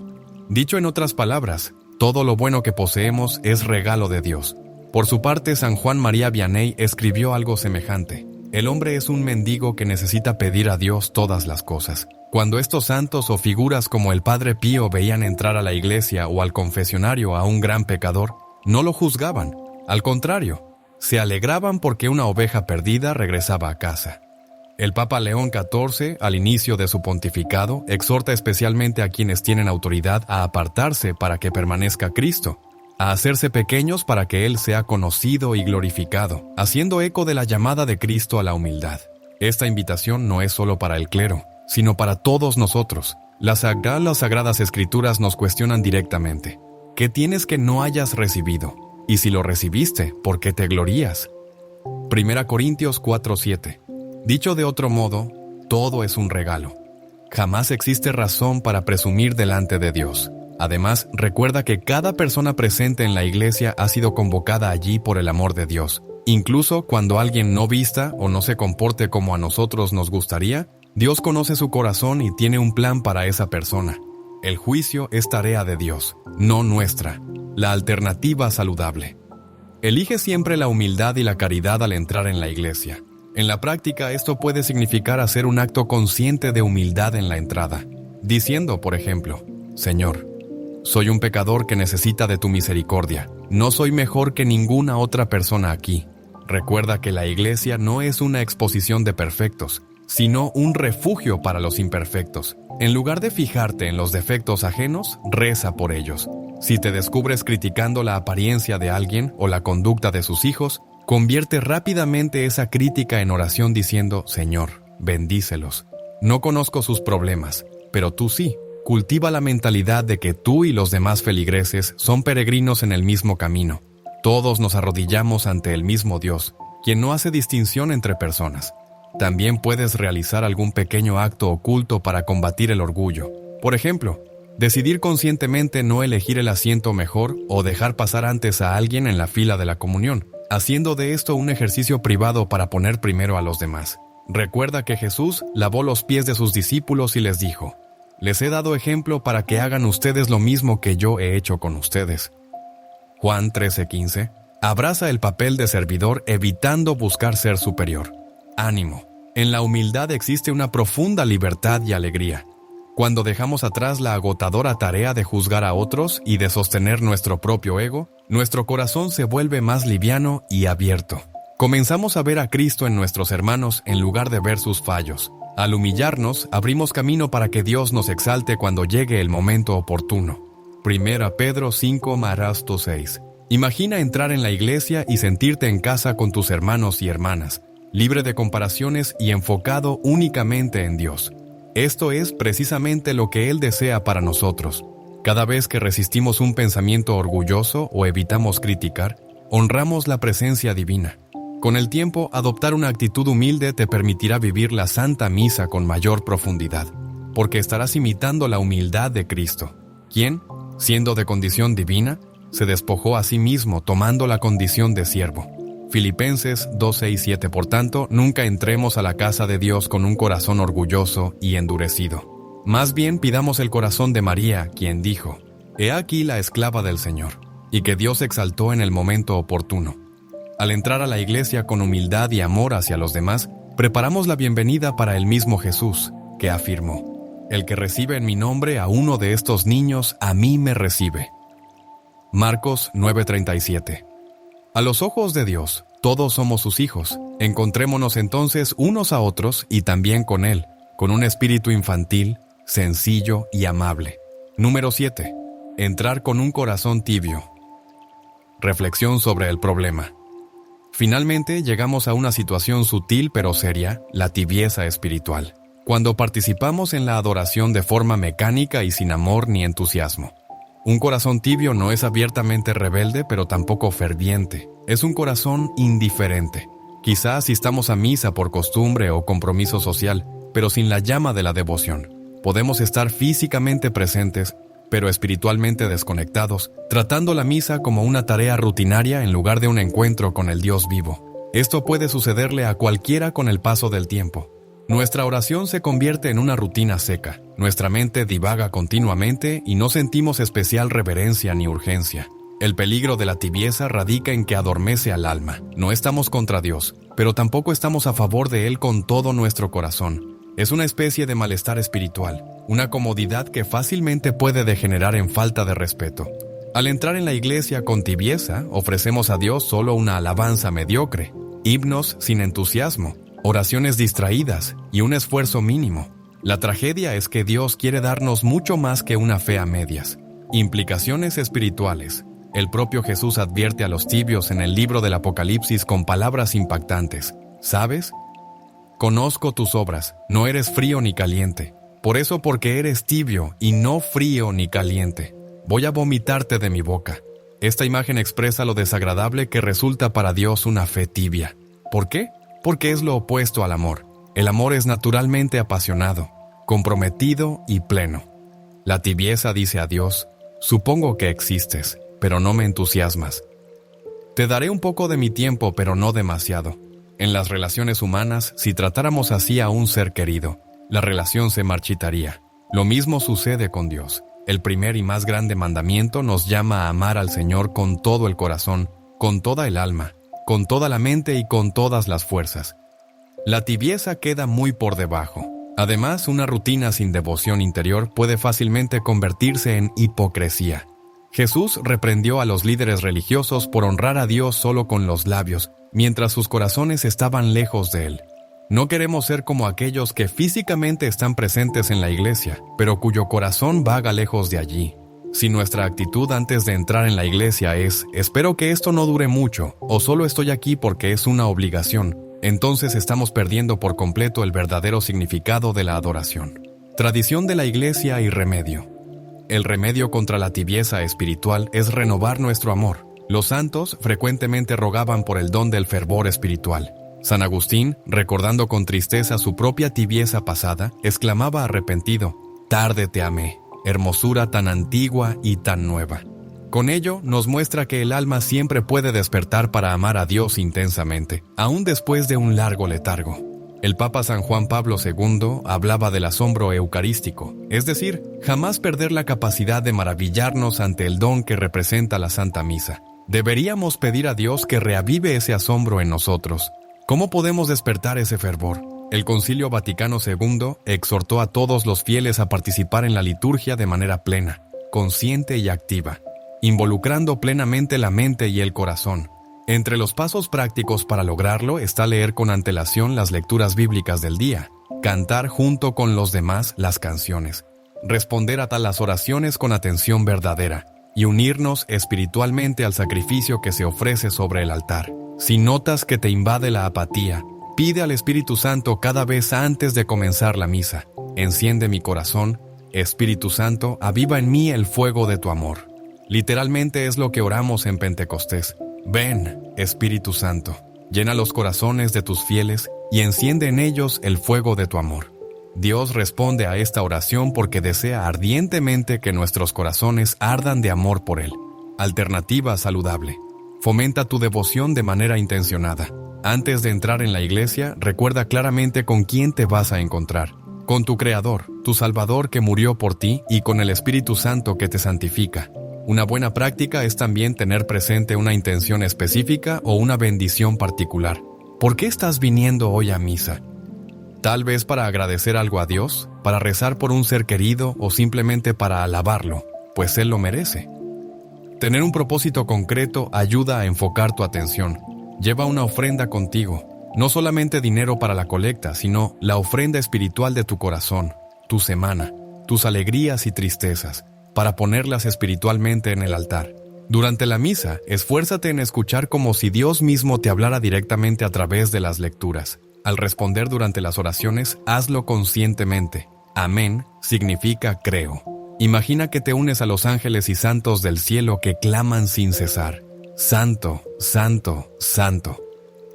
Dicho en otras palabras, todo lo bueno que poseemos es regalo de Dios. Por su parte, San Juan María Vianney escribió algo semejante: el hombre es un mendigo que necesita pedir a Dios todas las cosas. Cuando estos santos o figuras como el Padre Pío veían entrar a la iglesia o al confesionario a un gran pecador, no lo juzgaban. Al contrario, se alegraban porque una oveja perdida regresaba a casa. El Papa León XIV, al inicio de su pontificado, exhorta especialmente a quienes tienen autoridad a apartarse para que permanezca Cristo, a hacerse pequeños para que Él sea conocido y glorificado, haciendo eco de la llamada de Cristo a la humildad. Esta invitación no es solo para el clero, sino para todos nosotros. Las Sagradas Escrituras nos cuestionan directamente: ¿qué tienes que no hayas recibido? Y si lo recibiste, ¿por qué te glorías? 1 Corintios 4:7. Dicho de otro modo, todo es un regalo. Jamás existe razón para presumir delante de Dios. Además, recuerda que cada persona presente en la iglesia ha sido convocada allí por el amor de Dios. Incluso cuando alguien no vista o no se comporte como a nosotros nos gustaría, Dios conoce su corazón y tiene un plan para esa persona. El juicio es tarea de Dios, no nuestra. La alternativa saludable. Elige siempre la humildad y la caridad al entrar en la iglesia. En la práctica, esto puede significar hacer un acto consciente de humildad en la entrada, diciendo, por ejemplo: Señor, soy un pecador que necesita de tu misericordia. No soy mejor que ninguna otra persona aquí. Recuerda que la iglesia no es una exposición de perfectos, sino un refugio para los imperfectos. En lugar de fijarte en los defectos ajenos, reza por ellos. Si te descubres criticando la apariencia de alguien o la conducta de sus hijos, convierte rápidamente esa crítica en oración diciendo: Señor, bendícelos. No conozco sus problemas, pero tú sí. Cultiva la mentalidad de que tú y los demás feligreses son peregrinos en el mismo camino. Todos nos arrodillamos ante el mismo Dios, quien no hace distinción entre personas. También puedes realizar algún pequeño acto oculto para combatir el orgullo. Por ejemplo, decidir conscientemente no elegir el asiento mejor o dejar pasar antes a alguien en la fila de la comunión, haciendo de esto un ejercicio privado para poner primero a los demás. Recuerda que Jesús lavó los pies de sus discípulos y les dijo: les he dado ejemplo para que hagan ustedes lo mismo que yo he hecho con ustedes. Juan 13:15. Abraza el papel de servidor evitando buscar ser superior. Ánimo. En la humildad existe una profunda libertad y alegría. Cuando dejamos atrás la agotadora tarea de juzgar a otros y de sostener nuestro propio ego, nuestro corazón se vuelve más liviano y abierto. Comenzamos a ver a Cristo en nuestros hermanos en lugar de ver sus fallos. Al humillarnos, abrimos camino para que Dios nos exalte cuando llegue el momento oportuno. Primera Pedro 5:6. Imagina entrar en la iglesia y sentirte en casa con tus hermanos y hermanas, libre de comparaciones y enfocado únicamente en Dios. Esto es precisamente lo que Él desea para nosotros. Cada vez que resistimos un pensamiento orgulloso o evitamos criticar, honramos la presencia divina. Con el tiempo, adoptar una actitud humilde te permitirá vivir la Santa Misa con mayor profundidad, porque estarás imitando la humildad de Cristo, quien, siendo de condición divina, se despojó a sí mismo tomando la condición de siervo. Filipenses 2:6-7. Por tanto, nunca entremos a la casa de Dios con un corazón orgulloso y endurecido. Más bien pidamos el corazón de María, quien dijo: «He aquí la esclava del Señor», y que Dios exaltó en el momento oportuno. Al entrar a la iglesia con humildad y amor hacia los demás, preparamos la bienvenida para el mismo Jesús, que afirmó: «El que recibe en mi nombre a uno de estos niños, a mí me recibe». Marcos 9:37. A los ojos de Dios, todos somos sus hijos. Encontrémonos entonces unos a otros y también con Él, con un espíritu infantil, sencillo y amable. Número 7. Entrar con un corazón tibio. Reflexión sobre el problema. Finalmente, llegamos a una situación sutil pero seria, la tibieza espiritual, cuando participamos en la adoración de forma mecánica y sin amor ni entusiasmo. Un corazón tibio no es abiertamente rebelde, pero tampoco ferviente. Es un corazón indiferente. Quizás asistamos a misa por costumbre o compromiso social, pero sin la llama de la devoción. Podemos estar físicamente presentes, pero espiritualmente desconectados, tratando la misa como una tarea rutinaria en lugar de un encuentro con el Dios vivo. Esto puede sucederle a cualquiera con el paso del tiempo. Nuestra oración se convierte en una rutina seca. Nuestra mente divaga continuamente y no sentimos especial reverencia ni urgencia. El peligro de la tibieza radica en que adormece al alma. No estamos contra Dios, pero tampoco estamos a favor de Él con todo nuestro corazón. Es una especie de malestar espiritual, una comodidad que fácilmente puede degenerar en falta de respeto. Al entrar en la iglesia con tibieza, ofrecemos a Dios solo una alabanza mediocre, himnos sin entusiasmo, oraciones distraídas y un esfuerzo mínimo. La tragedia es que Dios quiere darnos mucho más que una fe a medias. Implicaciones espirituales. El propio Jesús advierte a los tibios en el libro del Apocalipsis con palabras impactantes. ¿Sabes? Conozco tus obras, no eres frío ni caliente. Por eso, porque eres tibio y no frío ni caliente, voy a vomitarte de mi boca. Esta imagen expresa lo desagradable que resulta para Dios una fe tibia. ¿Por qué? Porque es lo opuesto al amor. El amor es naturalmente apasionado, comprometido y pleno. La tibieza dice a Dios: supongo que existes, pero no me entusiasmas. Te daré un poco de mi tiempo, pero no demasiado. En las relaciones humanas, si tratáramos así a un ser querido, la relación se marchitaría. Lo mismo sucede con Dios. El primer y más grande mandamiento nos llama a amar al Señor con todo el corazón, con toda el alma, con toda la mente y con todas las fuerzas. La tibieza queda muy por debajo. Además, una rutina sin devoción interior puede fácilmente convertirse en hipocresía. Jesús reprendió a los líderes religiosos por honrar a Dios solo con los labios, mientras sus corazones estaban lejos de Él. No queremos ser como aquellos que físicamente están presentes en la iglesia, pero cuyo corazón vaga lejos de allí. Si nuestra actitud antes de entrar en la iglesia es «espero que esto no dure mucho» o «solo estoy aquí porque es una obligación», entonces estamos perdiendo por completo el verdadero significado de la adoración. Tradición de la iglesia y remedio. El remedio contra la tibieza espiritual es renovar nuestro amor. Los santos frecuentemente rogaban por el don del fervor espiritual. San Agustín, recordando con tristeza su propia tibieza pasada, exclamaba arrepentido: «Tarde te amé, hermosura tan antigua y tan nueva». Con ello, nos muestra que el alma siempre puede despertar para amar a Dios intensamente, aún después de un largo letargo. El Papa San Juan Pablo II hablaba del asombro eucarístico, es decir, jamás perder la capacidad de maravillarnos ante el don que representa la Santa Misa. Deberíamos pedir a Dios que reavive ese asombro en nosotros. ¿Cómo podemos despertar ese fervor? El Concilio Vaticano II exhortó a todos los fieles a participar en la liturgia de manera plena, consciente y activa, involucrando plenamente la mente y el corazón. Entre los pasos prácticos para lograrlo está leer con antelación las lecturas bíblicas del día, cantar junto con los demás las canciones, responder a las oraciones con atención verdadera y unirnos espiritualmente al sacrificio que se ofrece sobre el altar. Si notas que te invade la apatía, pide al Espíritu Santo cada vez antes de comenzar la misa. Enciende mi corazón, Espíritu Santo, aviva en mí el fuego de tu amor. Literalmente es lo que oramos en Pentecostés. Ven, Espíritu Santo, llena los corazones de tus fieles y enciende en ellos el fuego de tu amor. Dios responde a esta oración porque desea ardientemente que nuestros corazones ardan de amor por Él. Alternativa saludable. Fomenta tu devoción de manera intencionada. Antes de entrar en la iglesia, recuerda claramente con quién te vas a encontrar. Con tu Creador, tu Salvador que murió por ti y con el Espíritu Santo que te santifica. Una buena práctica es también tener presente una intención específica o una bendición particular. ¿Por qué estás viniendo hoy a misa? Tal vez para agradecer algo a Dios, para rezar por un ser querido o simplemente para alabarlo, pues Él lo merece. Tener un propósito concreto ayuda a enfocar tu atención. Lleva una ofrenda contigo, no solamente dinero para la colecta, sino la ofrenda espiritual de tu corazón, tu semana, tus alegrías y tristezas, para ponerlas espiritualmente en el altar. Durante la misa, esfuérzate en escuchar como si Dios mismo te hablara directamente a través de las lecturas. Al responder durante las oraciones, hazlo conscientemente. Amén significa creo. Imagina que te unes a los ángeles y santos del cielo que claman sin cesar. Santo, santo, santo.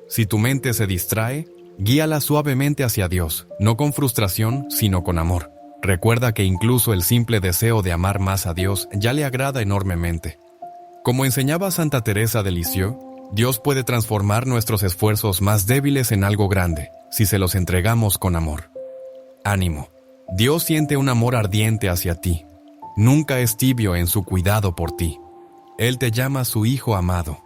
Si tu mente se distrae, guíala suavemente hacia Dios, no con frustración, sino con amor. Recuerda que incluso el simple deseo de amar más a Dios ya le agrada enormemente. Como enseñaba Santa Teresa de Lisieux, Dios puede transformar nuestros esfuerzos más débiles en algo grande, si se los entregamos con amor. Ánimo. Dios siente un amor ardiente hacia ti. Nunca es tibio en su cuidado por ti. Él te llama su Hijo amado.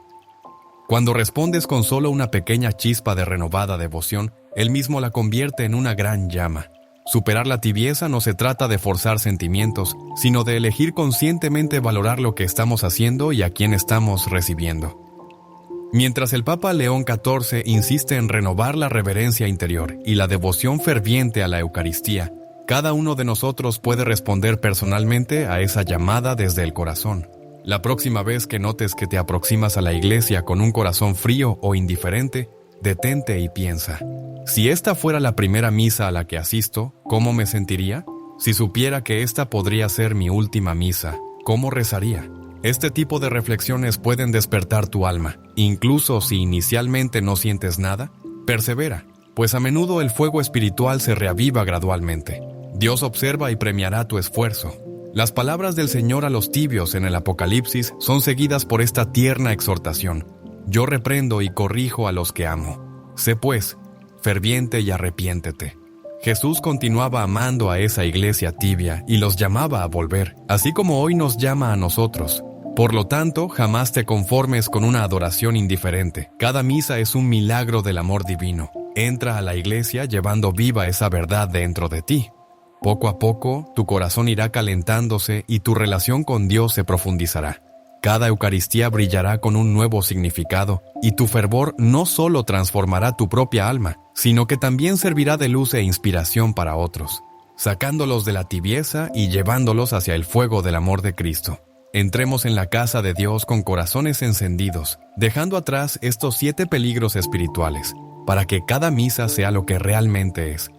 Cuando respondes con solo una pequeña chispa de renovada devoción, Él mismo la convierte en una gran llama. Superar la tibieza no se trata de forzar sentimientos, sino de elegir conscientemente valorar lo que estamos haciendo y a quién estamos recibiendo. Mientras el Papa León XIV insiste en renovar la reverencia interior y la devoción ferviente a la Eucaristía, cada uno de nosotros puede responder personalmente a esa llamada desde el corazón. La próxima vez que notes que te aproximas a la iglesia con un corazón frío o indiferente, detente y piensa: si esta fuera la primera misa a la que asisto, ¿cómo me sentiría? Si supiera que esta podría ser mi última misa, ¿cómo rezaría? Este tipo de reflexiones pueden despertar tu alma. Incluso si inicialmente no sientes nada, persevera, pues a menudo el fuego espiritual se reaviva gradualmente. Dios observa y premiará tu esfuerzo. Las palabras del Señor a los tibios en el Apocalipsis son seguidas por esta tierna exhortación: yo reprendo y corrijo a los que amo. Sé pues ferviente y arrepiéntete. Jesús continuaba amando a esa iglesia tibia y los llamaba a volver, así como hoy nos llama a nosotros. Por lo tanto, jamás te conformes con una adoración indiferente. Cada misa es un milagro del amor divino. Entra a la iglesia llevando viva esa verdad dentro de ti. Poco a poco, tu corazón irá calentándose y tu relación con Dios se profundizará. Cada Eucaristía brillará con un nuevo significado, y tu fervor no solo transformará tu propia alma, sino que también servirá de luz e inspiración para otros, sacándolos de la tibieza y llevándolos hacia el fuego del amor de Cristo. Entremos en la casa de Dios con corazones encendidos, dejando atrás estos 7 peligros espirituales, para que cada misa sea lo que realmente es: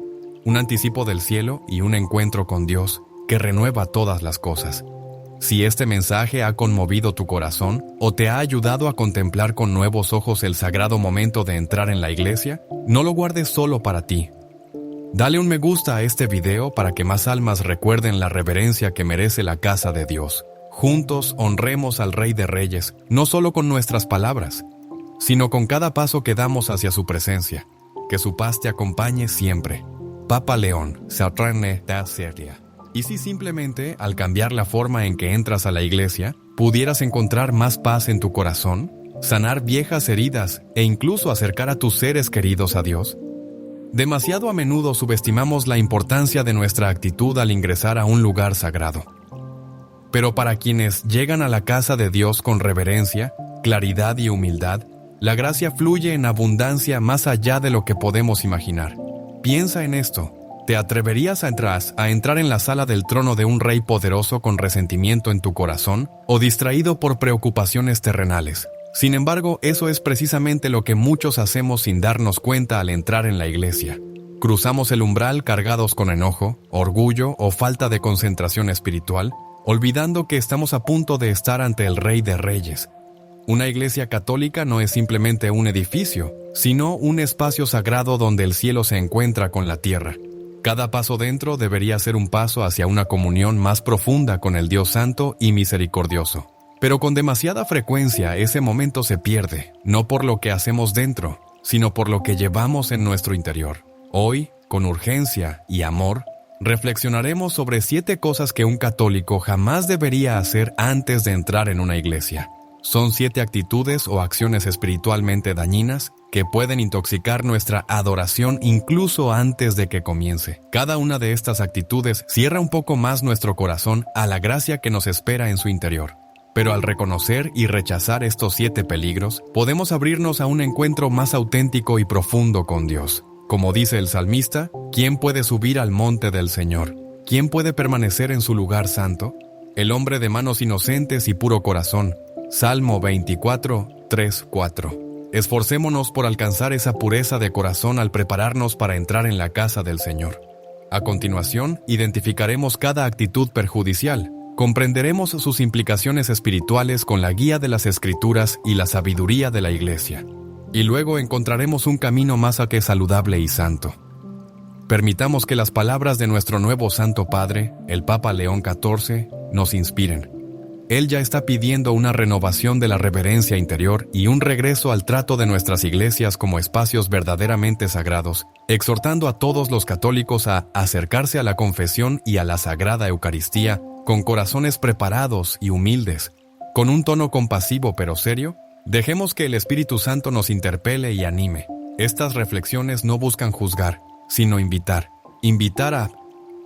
un anticipo del cielo y un encuentro con Dios que renueva todas las cosas. Si este mensaje ha conmovido tu corazón o te ha ayudado a contemplar con nuevos ojos el sagrado momento de entrar en la iglesia, no lo guardes solo para ti. Dale un me gusta a este video para que más almas recuerden la reverencia que merece la casa de Dios. Juntos honremos al Rey de Reyes, no solo con nuestras palabras, sino con cada paso que damos hacia su presencia. Que su paz te acompañe siempre. Papa León XIII. ¿Y si simplemente, al cambiar la forma en que entras a la iglesia, pudieras encontrar más paz en tu corazón, sanar viejas heridas e incluso acercar a tus seres queridos a Dios? Demasiado a menudo subestimamos la importancia de nuestra actitud al ingresar a un lugar sagrado. Pero para quienes llegan a la casa de Dios con reverencia, claridad y humildad, la gracia fluye en abundancia más allá de lo que podemos imaginar. Piensa en esto. ¿Te atreverías a entrar en la sala del trono de un rey poderoso con resentimiento en tu corazón o distraído por preocupaciones terrenales? Sin embargo, eso es precisamente lo que muchos hacemos sin darnos cuenta al entrar en la iglesia. Cruzamos el umbral cargados con enojo, orgullo o falta de concentración espiritual, olvidando que estamos a punto de estar ante el Rey de Reyes. Una iglesia católica no es simplemente un edificio, sino un espacio sagrado donde el cielo se encuentra con la tierra. Cada paso dentro debería ser un paso hacia una comunión más profunda con el Dios Santo y Misericordioso. Pero con demasiada frecuencia ese momento se pierde, no por lo que hacemos dentro, sino por lo que llevamos en nuestro interior. Hoy, con urgencia y amor, reflexionaremos sobre 7 cosas que un católico jamás debería hacer antes de entrar en una iglesia. Son 7 actitudes o acciones espiritualmente dañinas que pueden intoxicar nuestra adoración incluso antes de que comience. Cada una de estas actitudes cierra un poco más nuestro corazón a la gracia que nos espera en su interior. Pero al reconocer y rechazar estos 7 peligros, podemos abrirnos a un encuentro más auténtico y profundo con Dios. Como dice el salmista, ¿quién puede subir al monte del Señor? ¿Quién puede permanecer en su lugar santo? El hombre de manos inocentes y puro corazón. Salmo 24, 3, 4. Esforcémonos por alcanzar esa pureza de corazón al prepararnos para entrar en la casa del Señor. A continuación, identificaremos cada actitud perjudicial. Comprenderemos sus implicaciones espirituales con la guía de las Escrituras y la sabiduría de la Iglesia. Y luego encontraremos un camino más que saludable y santo. Permitamos que las palabras de nuestro nuevo Santo Padre, el Papa León XIV, nos inspiren. Él ya está pidiendo una renovación de la reverencia interior y un regreso al trato de nuestras iglesias como espacios verdaderamente sagrados, exhortando a todos los católicos a acercarse a la confesión y a la Sagrada Eucaristía con corazones preparados y humildes. Con un tono compasivo pero serio, dejemos que el Espíritu Santo nos interpele y anime. Estas reflexiones no buscan juzgar, sino invitar a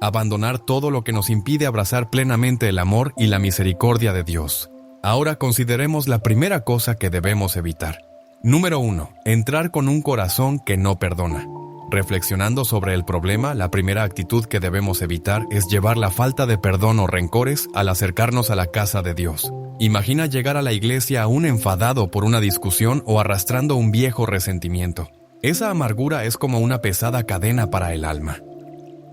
abandonar todo lo que nos impide abrazar plenamente el amor y la misericordia de Dios. Ahora consideremos la primera cosa que debemos evitar. Número 1. Entrar con un corazón que no perdona. Reflexionando sobre el problema, la primera actitud que debemos evitar es llevar la falta de perdón o rencores al acercarnos a la casa de Dios. Imagina llegar a la iglesia aún enfadado por una discusión o arrastrando un viejo resentimiento. Esa amargura es como una pesada cadena para el alma.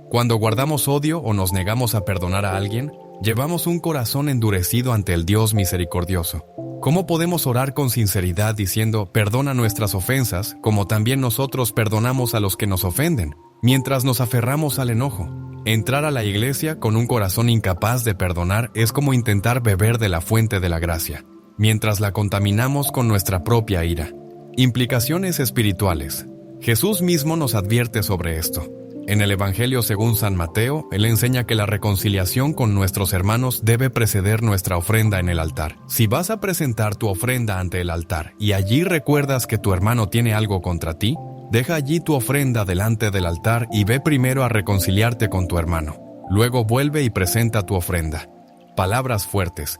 Cuando guardamos odio o nos negamos a perdonar a alguien, llevamos un corazón endurecido ante el Dios misericordioso. ¿Cómo podemos orar con sinceridad diciendo perdona nuestras ofensas, como también nosotros perdonamos a los que nos ofenden, mientras nos aferramos al enojo? Entrar a la iglesia con un corazón incapaz de perdonar es como intentar beber de la fuente de la gracia, mientras la contaminamos con nuestra propia ira. Implicaciones espirituales. Jesús mismo nos advierte sobre esto. En el Evangelio según San Mateo, Él enseña que la reconciliación con nuestros hermanos debe preceder nuestra ofrenda en el altar. Si vas a presentar tu ofrenda ante el altar y allí recuerdas que tu hermano tiene algo contra ti, deja allí tu ofrenda delante del altar y ve primero a reconciliarte con tu hermano. Luego vuelve y presenta tu ofrenda. Palabras fuertes.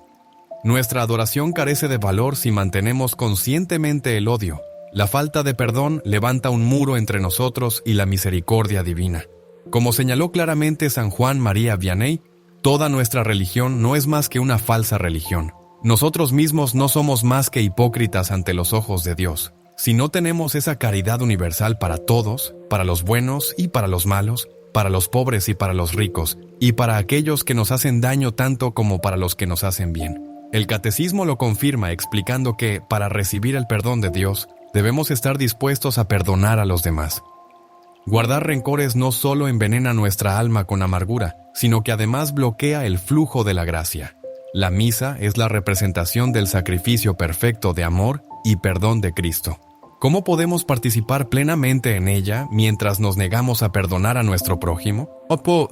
Nuestra adoración carece de valor si mantenemos conscientemente el odio. La falta de perdón levanta un muro entre nosotros y la misericordia divina. Como señaló claramente San Juan María Vianney, toda nuestra religión no es más que una falsa religión. Nosotros mismos no somos más que hipócritas ante los ojos de Dios. Si no tenemos esa caridad universal para todos, para los buenos y para los malos, para los pobres y para los ricos, y para aquellos que nos hacen daño tanto como para los que nos hacen bien. El catecismo lo confirma explicando que, para recibir el perdón de Dios, debemos estar dispuestos a perdonar a los demás. Guardar rencores no solo envenena nuestra alma con amargura, sino que además bloquea el flujo de la gracia. La misa es la representación del sacrificio perfecto de amor y perdón de Cristo. ¿Cómo podemos participar plenamente en ella mientras nos negamos a perdonar a nuestro prójimo?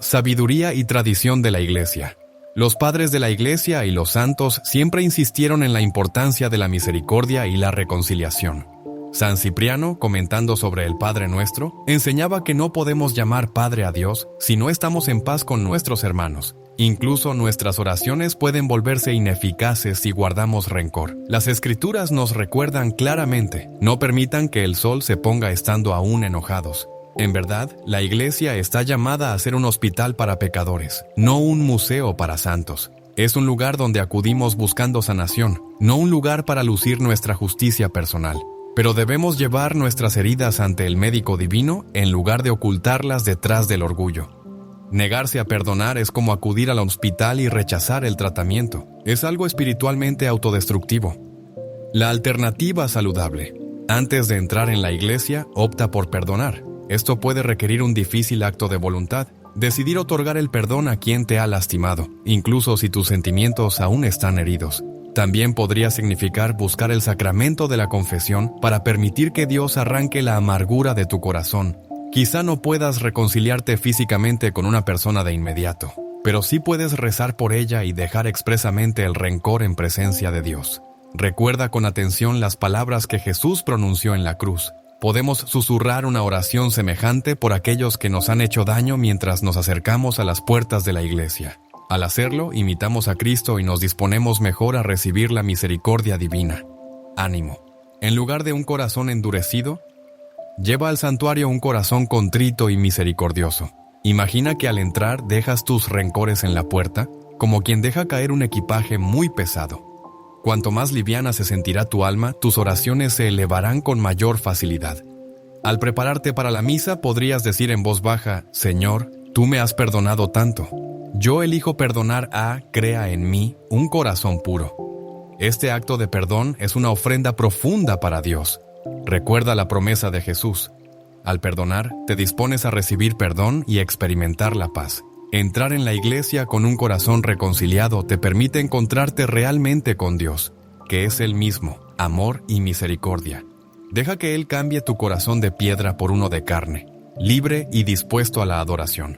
Sabiduría y tradición de la Iglesia. Los padres de la Iglesia y los santos siempre insistieron en la importancia de la misericordia y la reconciliación. San Cipriano, comentando sobre el Padre Nuestro, enseñaba que no podemos llamar Padre a Dios si no estamos en paz con nuestros hermanos. Incluso nuestras oraciones pueden volverse ineficaces si guardamos rencor. Las Escrituras nos recuerdan claramente: no permitan que el sol se ponga estando aún enojados. En verdad, la iglesia está llamada a ser un hospital para pecadores, no un museo para santos. Es un lugar donde acudimos buscando sanación, no un lugar para lucir nuestra justicia personal. Pero debemos llevar nuestras heridas ante el médico divino en lugar de ocultarlas detrás del orgullo. Negarse a perdonar es como acudir al hospital y rechazar el tratamiento. Es algo espiritualmente autodestructivo. La alternativa saludable. Antes de entrar en la iglesia, opta por perdonar. Esto puede requerir un difícil acto de voluntad. Decidir otorgar el perdón a quien te ha lastimado, incluso si tus sentimientos aún están heridos. También podría significar buscar el sacramento de la confesión para permitir que Dios arranque la amargura de tu corazón. Quizá no puedas reconciliarte físicamente con una persona de inmediato, pero sí puedes rezar por ella y dejar expresamente el rencor en presencia de Dios. Recuerda con atención las palabras que Jesús pronunció en la cruz. Podemos susurrar una oración semejante por aquellos que nos han hecho daño mientras nos acercamos a las puertas de la iglesia. Al hacerlo, imitamos a Cristo y nos disponemos mejor a recibir la misericordia divina. Ánimo. En lugar de un corazón endurecido, lleva al santuario un corazón contrito y misericordioso. Imagina que al entrar dejas tus rencores en la puerta, como quien deja caer un equipaje muy pesado. Cuanto más liviana se sentirá tu alma, tus oraciones se elevarán con mayor facilidad. Al prepararte para la misa, podrías decir en voz baja: Señor, tú me has perdonado tanto. Yo elijo perdonar crea en mí, un corazón puro. Este acto de perdón es una ofrenda profunda para Dios. Recuerda la promesa de Jesús. Al perdonar, te dispones a recibir perdón y experimentar la paz. Entrar en la iglesia con un corazón reconciliado te permite encontrarte realmente con Dios, que es Él mismo, amor y misericordia. Deja que Él cambie tu corazón de piedra por uno de carne, libre y dispuesto a la adoración.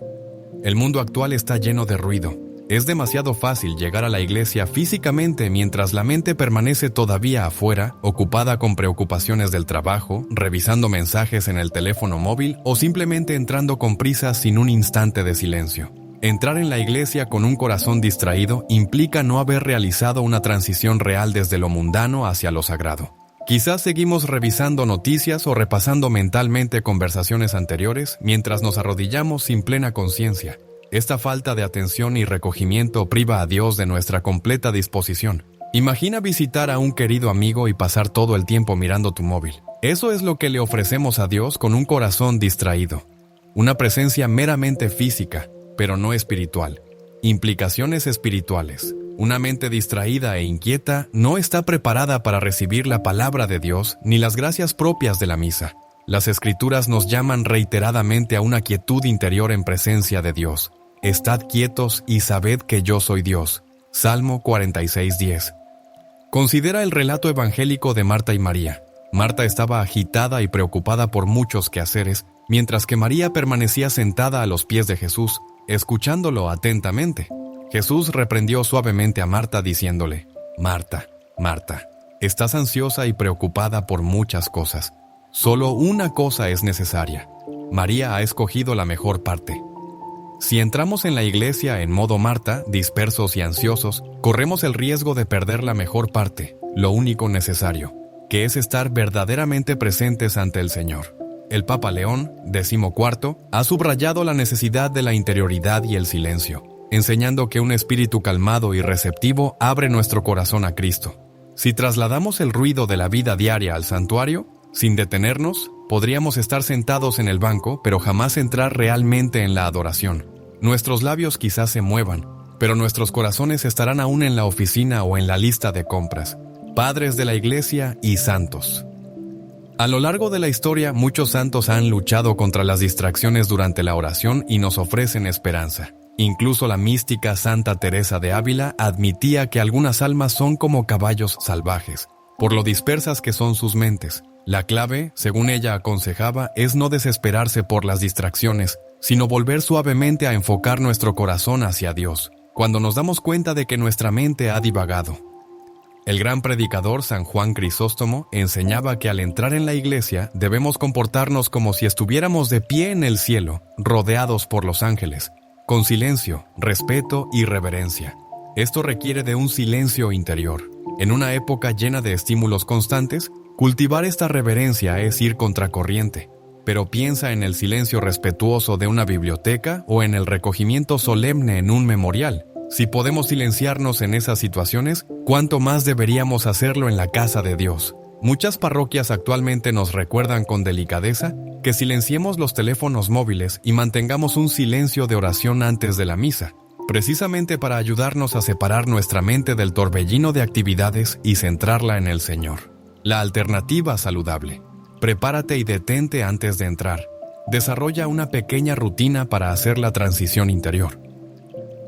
El mundo actual está lleno de ruido. Es demasiado fácil llegar a la iglesia físicamente mientras la mente permanece todavía afuera, ocupada con preocupaciones del trabajo, revisando mensajes en el teléfono móvil o simplemente entrando con prisa sin un instante de silencio. Entrar en la iglesia con un corazón distraído implica no haber realizado una transición real desde lo mundano hacia lo sagrado. Quizás seguimos revisando noticias o repasando mentalmente conversaciones anteriores mientras nos arrodillamos sin plena conciencia. Esta falta de atención y recogimiento priva a Dios de nuestra completa disposición. Imagina visitar a un querido amigo y pasar todo el tiempo mirando tu móvil. Eso es lo que le ofrecemos a Dios con un corazón distraído. Una presencia meramente física, pero no espiritual. Implicaciones espirituales. Una mente distraída e inquieta no está preparada para recibir la palabra de Dios ni las gracias propias de la misa. Las Escrituras nos llaman reiteradamente a una quietud interior en presencia de Dios. Estad quietos y sabed que yo soy Dios. Salmo 46:10. Considera el relato evangélico de Marta y María. Marta estaba agitada y preocupada por muchos quehaceres, mientras que María permanecía sentada a los pies de Jesús, escuchándolo atentamente. Jesús reprendió suavemente a Marta diciéndole: Marta, Marta, estás ansiosa y preocupada por muchas cosas. Solo una cosa es necesaria. María ha escogido la mejor parte. Si entramos en la iglesia en modo Marta, dispersos y ansiosos, corremos el riesgo de perder la mejor parte, lo único necesario, que es estar verdaderamente presentes ante el Señor. El Papa León, XIV, ha subrayado la necesidad de la interioridad y el silencio, enseñando que un espíritu calmado y receptivo abre nuestro corazón a Cristo. Si trasladamos el ruido de la vida diaria al santuario, sin detenernos, podríamos estar sentados en el banco, pero jamás entrar realmente en la adoración. Nuestros labios quizás se muevan, pero nuestros corazones estarán aún en la oficina o en la lista de compras. Padres de la Iglesia y santos. A lo largo de la historia, muchos santos han luchado contra las distracciones durante la oración y nos ofrecen esperanza. Incluso la mística Santa Teresa de Ávila admitía que algunas almas son como caballos salvajes, por lo dispersas que son sus mentes. La clave, según ella aconsejaba, es no desesperarse por las distracciones, sino volver suavemente a enfocar nuestro corazón hacia Dios, cuando nos damos cuenta de que nuestra mente ha divagado. El gran predicador San Juan Crisóstomo enseñaba que al entrar en la iglesia debemos comportarnos como si estuviéramos de pie en el cielo, rodeados por los ángeles, con silencio, respeto y reverencia. Esto requiere de un silencio interior. En una época llena de estímulos constantes, cultivar esta reverencia es ir contracorriente. pero piensa en el silencio respetuoso de una biblioteca o en el recogimiento solemne en un memorial. Si podemos silenciarnos en esas situaciones, ¿cuánto más deberíamos hacerlo en la casa de Dios? Muchas parroquias actualmente nos recuerdan con delicadeza que silenciemos los teléfonos móviles y mantengamos un silencio de oración antes de la misa, precisamente para ayudarnos a separar nuestra mente del torbellino de actividades y centrarla en el Señor. La alternativa saludable. Prepárate y detente antes de entrar. Desarrolla una pequeña rutina para hacer la transición interior.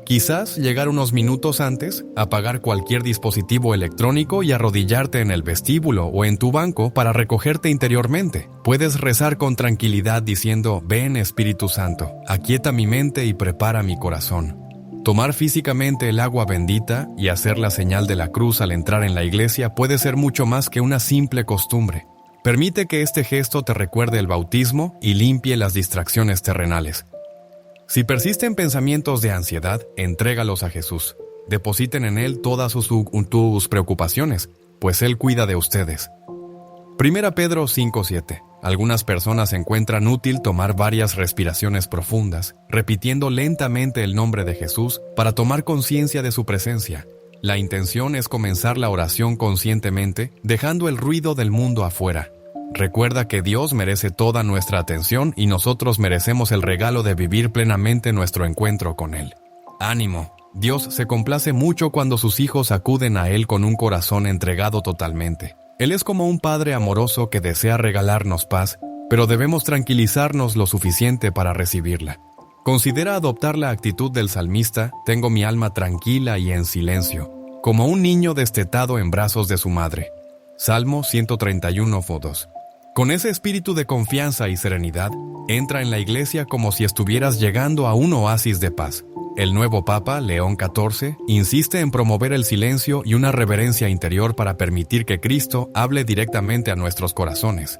Quizás llegar unos minutos antes, apagar cualquier dispositivo electrónico y arrodillarte en el vestíbulo o en tu banco para recogerte interiormente. Puedes rezar con tranquilidad diciendo: «Ven, Espíritu Santo, aquieta mi mente y prepara mi corazón». Tomar físicamente el agua bendita y hacer la señal de la cruz al entrar en la iglesia puede ser mucho más que una simple costumbre. Permite que este gesto te recuerde el bautismo y limpie las distracciones terrenales. Si persisten pensamientos de ansiedad, entrégalos a Jesús. Depositen en Él todas tus preocupaciones, pues Él cuida de ustedes. 1 Pedro 5:7. Algunas personas encuentran útil tomar varias respiraciones profundas, repitiendo lentamente el nombre de Jesús para tomar conciencia de su presencia. La intención es comenzar la oración conscientemente, dejando el ruido del mundo afuera. Recuerda que Dios merece toda nuestra atención y nosotros merecemos el regalo de vivir plenamente nuestro encuentro con Él. ¡Ánimo! Dios se complace mucho cuando sus hijos acuden a Él con un corazón entregado totalmente. Él es como un padre amoroso que desea regalarnos paz, pero debemos tranquilizarnos lo suficiente para recibirla. Considera adoptar la actitud del salmista: «Tengo mi alma tranquila y en silencio, como un niño destetado en brazos de su madre». Salmo 131:2. Con ese espíritu de confianza y serenidad, entra en la iglesia como si estuvieras llegando a un oasis de paz. El nuevo Papa, León XIV, insiste en promover el silencio y una reverencia interior para permitir que Cristo hable directamente a nuestros corazones.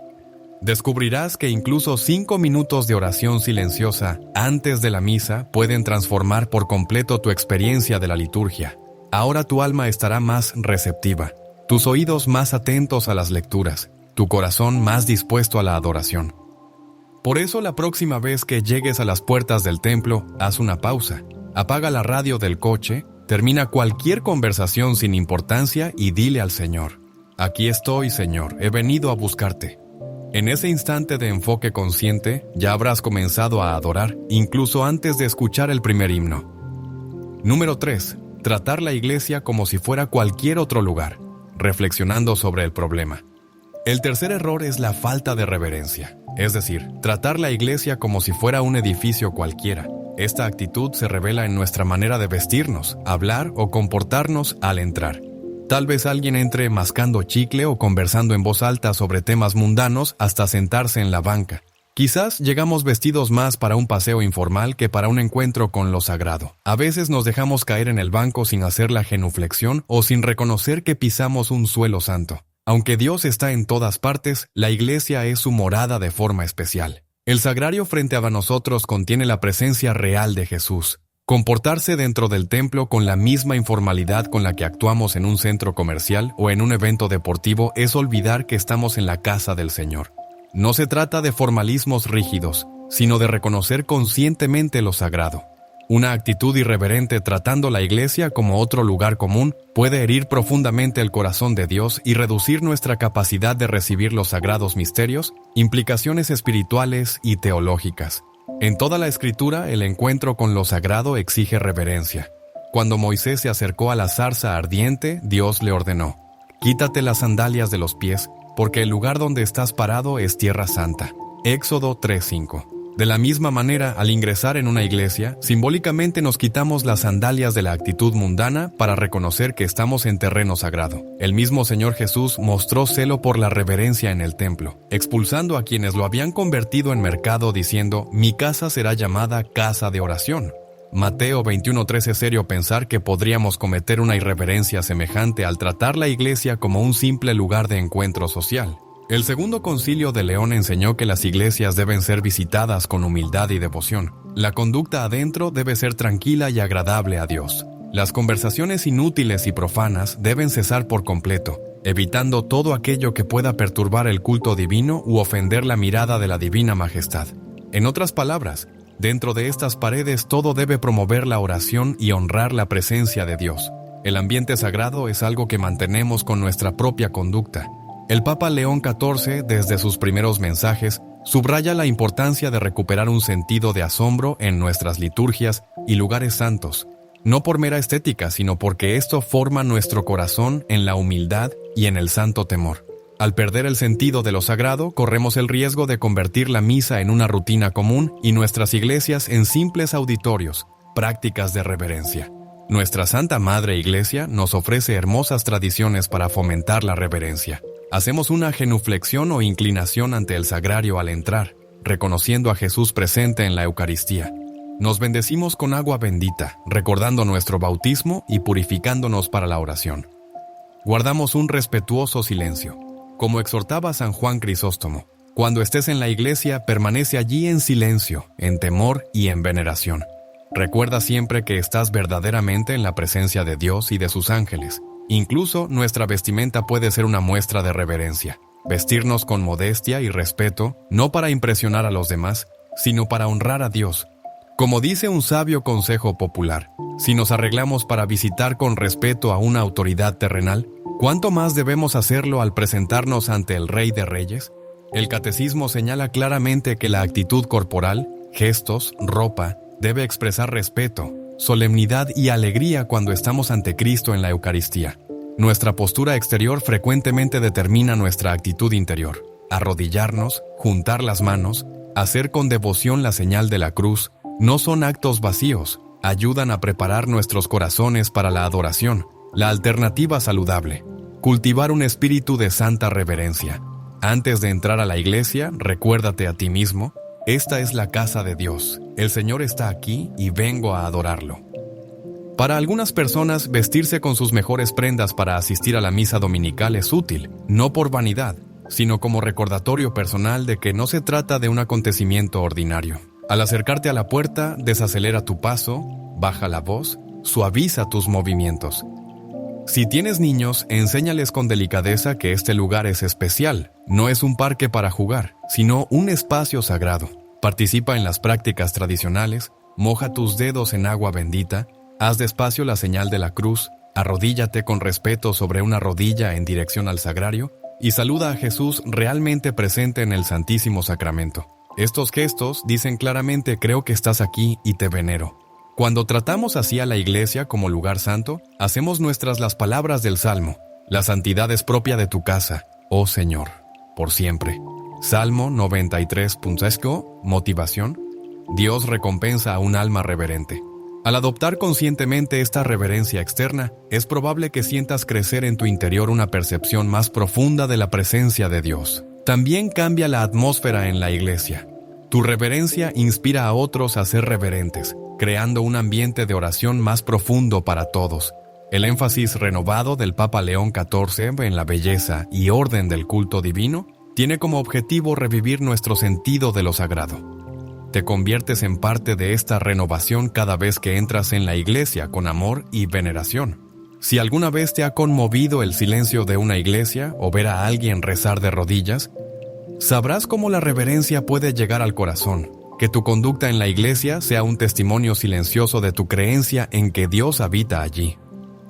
Descubrirás que incluso 5 minutos de oración silenciosa antes de la misa pueden transformar por completo tu experiencia de la liturgia. Ahora tu alma estará más receptiva, tus oídos más atentos a las lecturas, tu corazón más dispuesto a la adoración. Por eso, la próxima vez que llegues a las puertas del templo, haz una pausa, apaga la radio del coche, termina cualquier conversación sin importancia y dile al Señor: «Aquí estoy, Señor, he venido a buscarte». En ese instante de enfoque consciente, ya habrás comenzado a adorar, incluso antes de escuchar el primer himno. Número 3. Tratar la iglesia como si fuera cualquier otro lugar, reflexionando sobre el problema. El tercer error es la falta de reverencia, es decir, tratar la iglesia como si fuera un edificio cualquiera. Esta actitud se revela en nuestra manera de vestirnos, hablar o comportarnos al entrar. Tal vez alguien entre mascando chicle o conversando en voz alta sobre temas mundanos hasta sentarse en la banca. Quizás llegamos vestidos más para un paseo informal que para un encuentro con lo sagrado. A veces nos dejamos caer en el banco sin hacer la genuflexión o sin reconocer que pisamos un suelo santo. Aunque Dios está en todas partes, la iglesia es su morada de forma especial. El sagrario frente a nosotros contiene la presencia real de Jesús. Comportarse dentro del templo con la misma informalidad con la que actuamos en un centro comercial o en un evento deportivo es olvidar que estamos en la casa del Señor. No se trata de formalismos rígidos, sino de reconocer conscientemente lo sagrado. Una actitud irreverente tratando la iglesia como otro lugar común puede herir profundamente el corazón de Dios y reducir nuestra capacidad de recibir los sagrados misterios, implicaciones espirituales y teológicas. En toda la Escritura, el encuentro con lo sagrado exige reverencia. Cuando Moisés se acercó a la zarza ardiente, Dios le ordenó: «Quítate las sandalias de los pies, porque el lugar donde estás parado es tierra santa». Éxodo 3:5. De la misma manera, al ingresar en una iglesia, simbólicamente nos quitamos las sandalias de la actitud mundana para reconocer que estamos en terreno sagrado. El mismo Señor Jesús mostró celo por la reverencia en el templo, expulsando a quienes lo habían convertido en mercado diciendo: «Mi casa será llamada casa de oración». Mateo 21:13. Es serio pensar que podríamos cometer una irreverencia semejante al tratar la iglesia como un simple lugar de encuentro social. El Segundo Concilio de León enseñó que las iglesias deben ser visitadas con humildad y devoción. La conducta adentro debe ser tranquila y agradable a Dios. Las conversaciones inútiles y profanas deben cesar por completo. evitando todo aquello que pueda perturbar el culto divino u ofender la mirada de la divina majestad. En otras palabras, dentro de estas paredes todo debe promover la oración y honrar la presencia de Dios. El ambiente sagrado es algo que mantenemos con nuestra propia conducta. El Papa León XIV, desde sus primeros mensajes, subraya la importancia de recuperar un sentido de asombro en nuestras liturgias y lugares santos, no por mera estética, sino porque esto forma nuestro corazón en la humildad y en el santo temor. Al perder el sentido de lo sagrado, corremos el riesgo de convertir la misa en una rutina común y nuestras iglesias en simples auditorios, prácticas de reverencia. Nuestra Santa Madre Iglesia nos ofrece hermosas tradiciones para fomentar la reverencia. Hacemos una genuflexión o inclinación ante el sagrario al entrar, reconociendo a Jesús presente en la Eucaristía. Nos bendecimos con agua bendita, recordando nuestro bautismo y purificándonos para la oración. Guardamos un respetuoso silencio. Como exhortaba San Juan Crisóstomo, cuando estés en la iglesia, permanece allí en silencio, en temor y en veneración. Recuerda siempre que estás verdaderamente en la presencia de Dios y de sus ángeles. Incluso nuestra vestimenta puede ser una muestra de reverencia. Vestirnos con modestia y respeto, no para impresionar a los demás, sino para honrar a Dios. Como dice un sabio consejo popular, si nos arreglamos para visitar con respeto a una autoridad terrenal, ¿cuánto más debemos hacerlo al presentarnos ante el Rey de Reyes? El Catecismo señala claramente que la actitud corporal, gestos, ropa, debe expresar respeto, solemnidad y alegría cuando estamos ante Cristo en la Eucaristía. Nuestra postura exterior frecuentemente determina nuestra actitud interior. Arrodillarnos, juntar las manos, hacer con devoción la señal de la cruz, no son actos vacíos, ayudan a preparar nuestros corazones para la adoración. La alternativa saludable: cultivar un espíritu de santa reverencia. Antes de entrar a la iglesia, recuérdate a ti mismo: esta es la casa de Dios, el Señor está aquí y vengo a adorarlo. Para algunas personas, vestirse con sus mejores prendas para asistir a la misa dominical es útil, no por vanidad, sino como recordatorio personal de que no se trata de un acontecimiento ordinario. Al acercarte a la puerta, desacelera tu paso, baja la voz, suaviza tus movimientos. Si tienes niños, enséñales con delicadeza que este lugar es especial. No es un parque para jugar, sino un espacio sagrado. Participa en las prácticas tradicionales, moja tus dedos en agua bendita, haz despacio la señal de la cruz, arrodíllate con respeto sobre una rodilla en dirección al sagrario y saluda a Jesús realmente presente en el Santísimo Sacramento. Estos gestos dicen claramente: creo que estás aquí y te venero. Cuando tratamos así a la iglesia como lugar santo, hacemos nuestras las palabras del Salmo: la santidad es propia de tu casa, oh Señor, por siempre. Salmo 93.5, motivación: Dios recompensa a un alma reverente. Al adoptar conscientemente esta reverencia externa, es probable que sientas crecer en tu interior una percepción más profunda de la presencia de Dios. También cambia la atmósfera en la iglesia. Tu reverencia inspira a otros a ser reverentes, creando un ambiente de oración más profundo para todos. El énfasis renovado del Papa León XIV en la belleza y orden del culto divino tiene como objetivo revivir nuestro sentido de lo sagrado. Te conviertes en parte de esta renovación cada vez que entras en la iglesia con amor y veneración. Si alguna vez te ha conmovido el silencio de una iglesia o ver a alguien rezar de rodillas, sabrás cómo la reverencia puede llegar al corazón. Que tu conducta en la iglesia sea un testimonio silencioso de tu creencia en que Dios habita allí.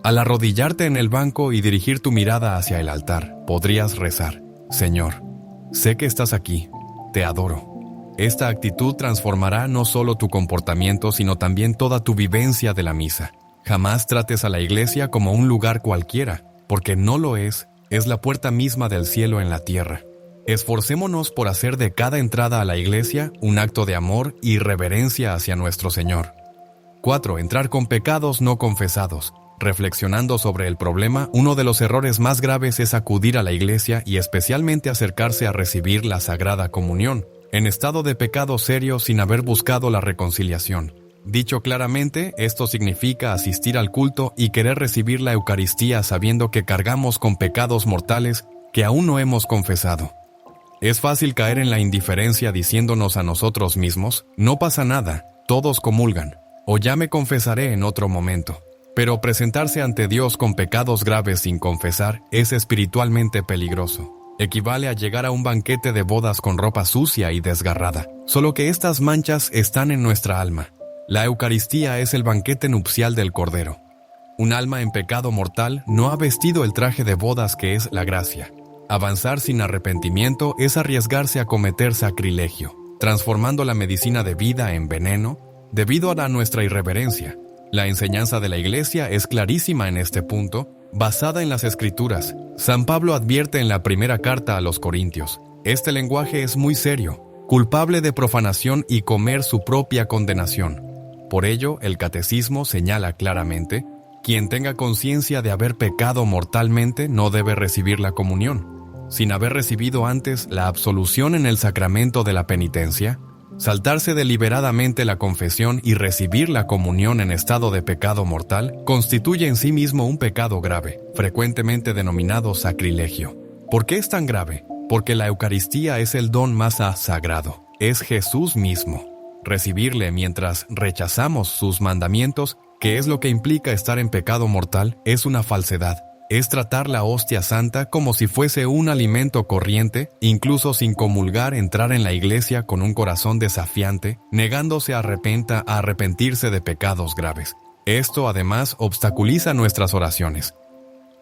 Al arrodillarte en el banco y dirigir tu mirada hacia el altar, podrías rezar: Señor, sé que estás aquí, te adoro. Esta actitud transformará no solo tu comportamiento, sino también toda tu vivencia de la misa. Jamás trates a la iglesia como un lugar cualquiera, porque no lo es la puerta misma del cielo en la tierra. Esforcémonos por hacer de cada entrada a la iglesia un acto de amor y reverencia hacia nuestro Señor. 4. Entrar con pecados no confesados. Reflexionando sobre el problema, uno de los errores más graves es acudir a la iglesia y especialmente acercarse a recibir la Sagrada Comunión, en estado de pecado serio sin haber buscado la reconciliación. Dicho claramente, esto significa asistir al culto y querer recibir la Eucaristía sabiendo que cargamos con pecados mortales que aún no hemos confesado. Es fácil caer en la indiferencia diciéndonos a nosotros mismos: no pasa nada, todos comulgan, o ya me confesaré en otro momento. Pero presentarse ante Dios con pecados graves sin confesar es espiritualmente peligroso. Equivale a llegar a un banquete de bodas con ropa sucia y desgarrada, solo que estas manchas están en nuestra alma. La Eucaristía es el banquete nupcial del Cordero. Un alma en pecado mortal no ha vestido el traje de bodas que es la gracia. Avanzar sin arrepentimiento es arriesgarse a cometer sacrilegio, transformando la medicina de vida en veneno debido a nuestra irreverencia. La enseñanza de la Iglesia es clarísima en este punto, basada en las Escrituras. San Pablo advierte en la primera carta a los Corintios: este lenguaje es muy serio, culpable de profanación y comer su propia condenación. Por ello, el Catecismo señala claramente: quien tenga conciencia de haber pecado mortalmente no debe recibir la comunión. Sin haber recibido antes la absolución en el sacramento de la penitencia, saltarse deliberadamente la confesión y recibir la comunión en estado de pecado mortal constituye en sí mismo un pecado grave, frecuentemente denominado sacrilegio. ¿Por qué es tan grave? Porque la Eucaristía es el don más sagrado, es Jesús mismo. Recibirle mientras rechazamos sus mandamientos, que es lo que implica estar en pecado mortal, es una falsedad. Es tratar la hostia santa como si fuese un alimento corriente, incluso sin comulgar, entrar en la iglesia con un corazón desafiante, negándose a arrepentirse de pecados graves. Esto además obstaculiza nuestras oraciones.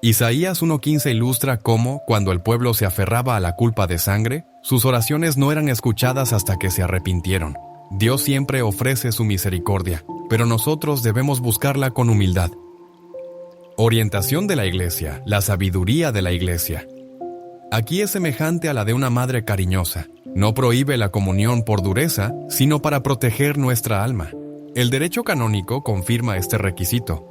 Isaías 1:15 ilustra cómo, cuando el pueblo se aferraba a la culpa de sangre, sus oraciones no eran escuchadas hasta que se arrepintieron. Dios siempre ofrece su misericordia, pero nosotros debemos buscarla con humildad. Orientación de la Iglesia, la sabiduría de la Iglesia. Aquí es semejante a la de una madre cariñosa. No prohíbe la comunión por dureza, sino para proteger nuestra alma. El derecho canónico confirma este requisito.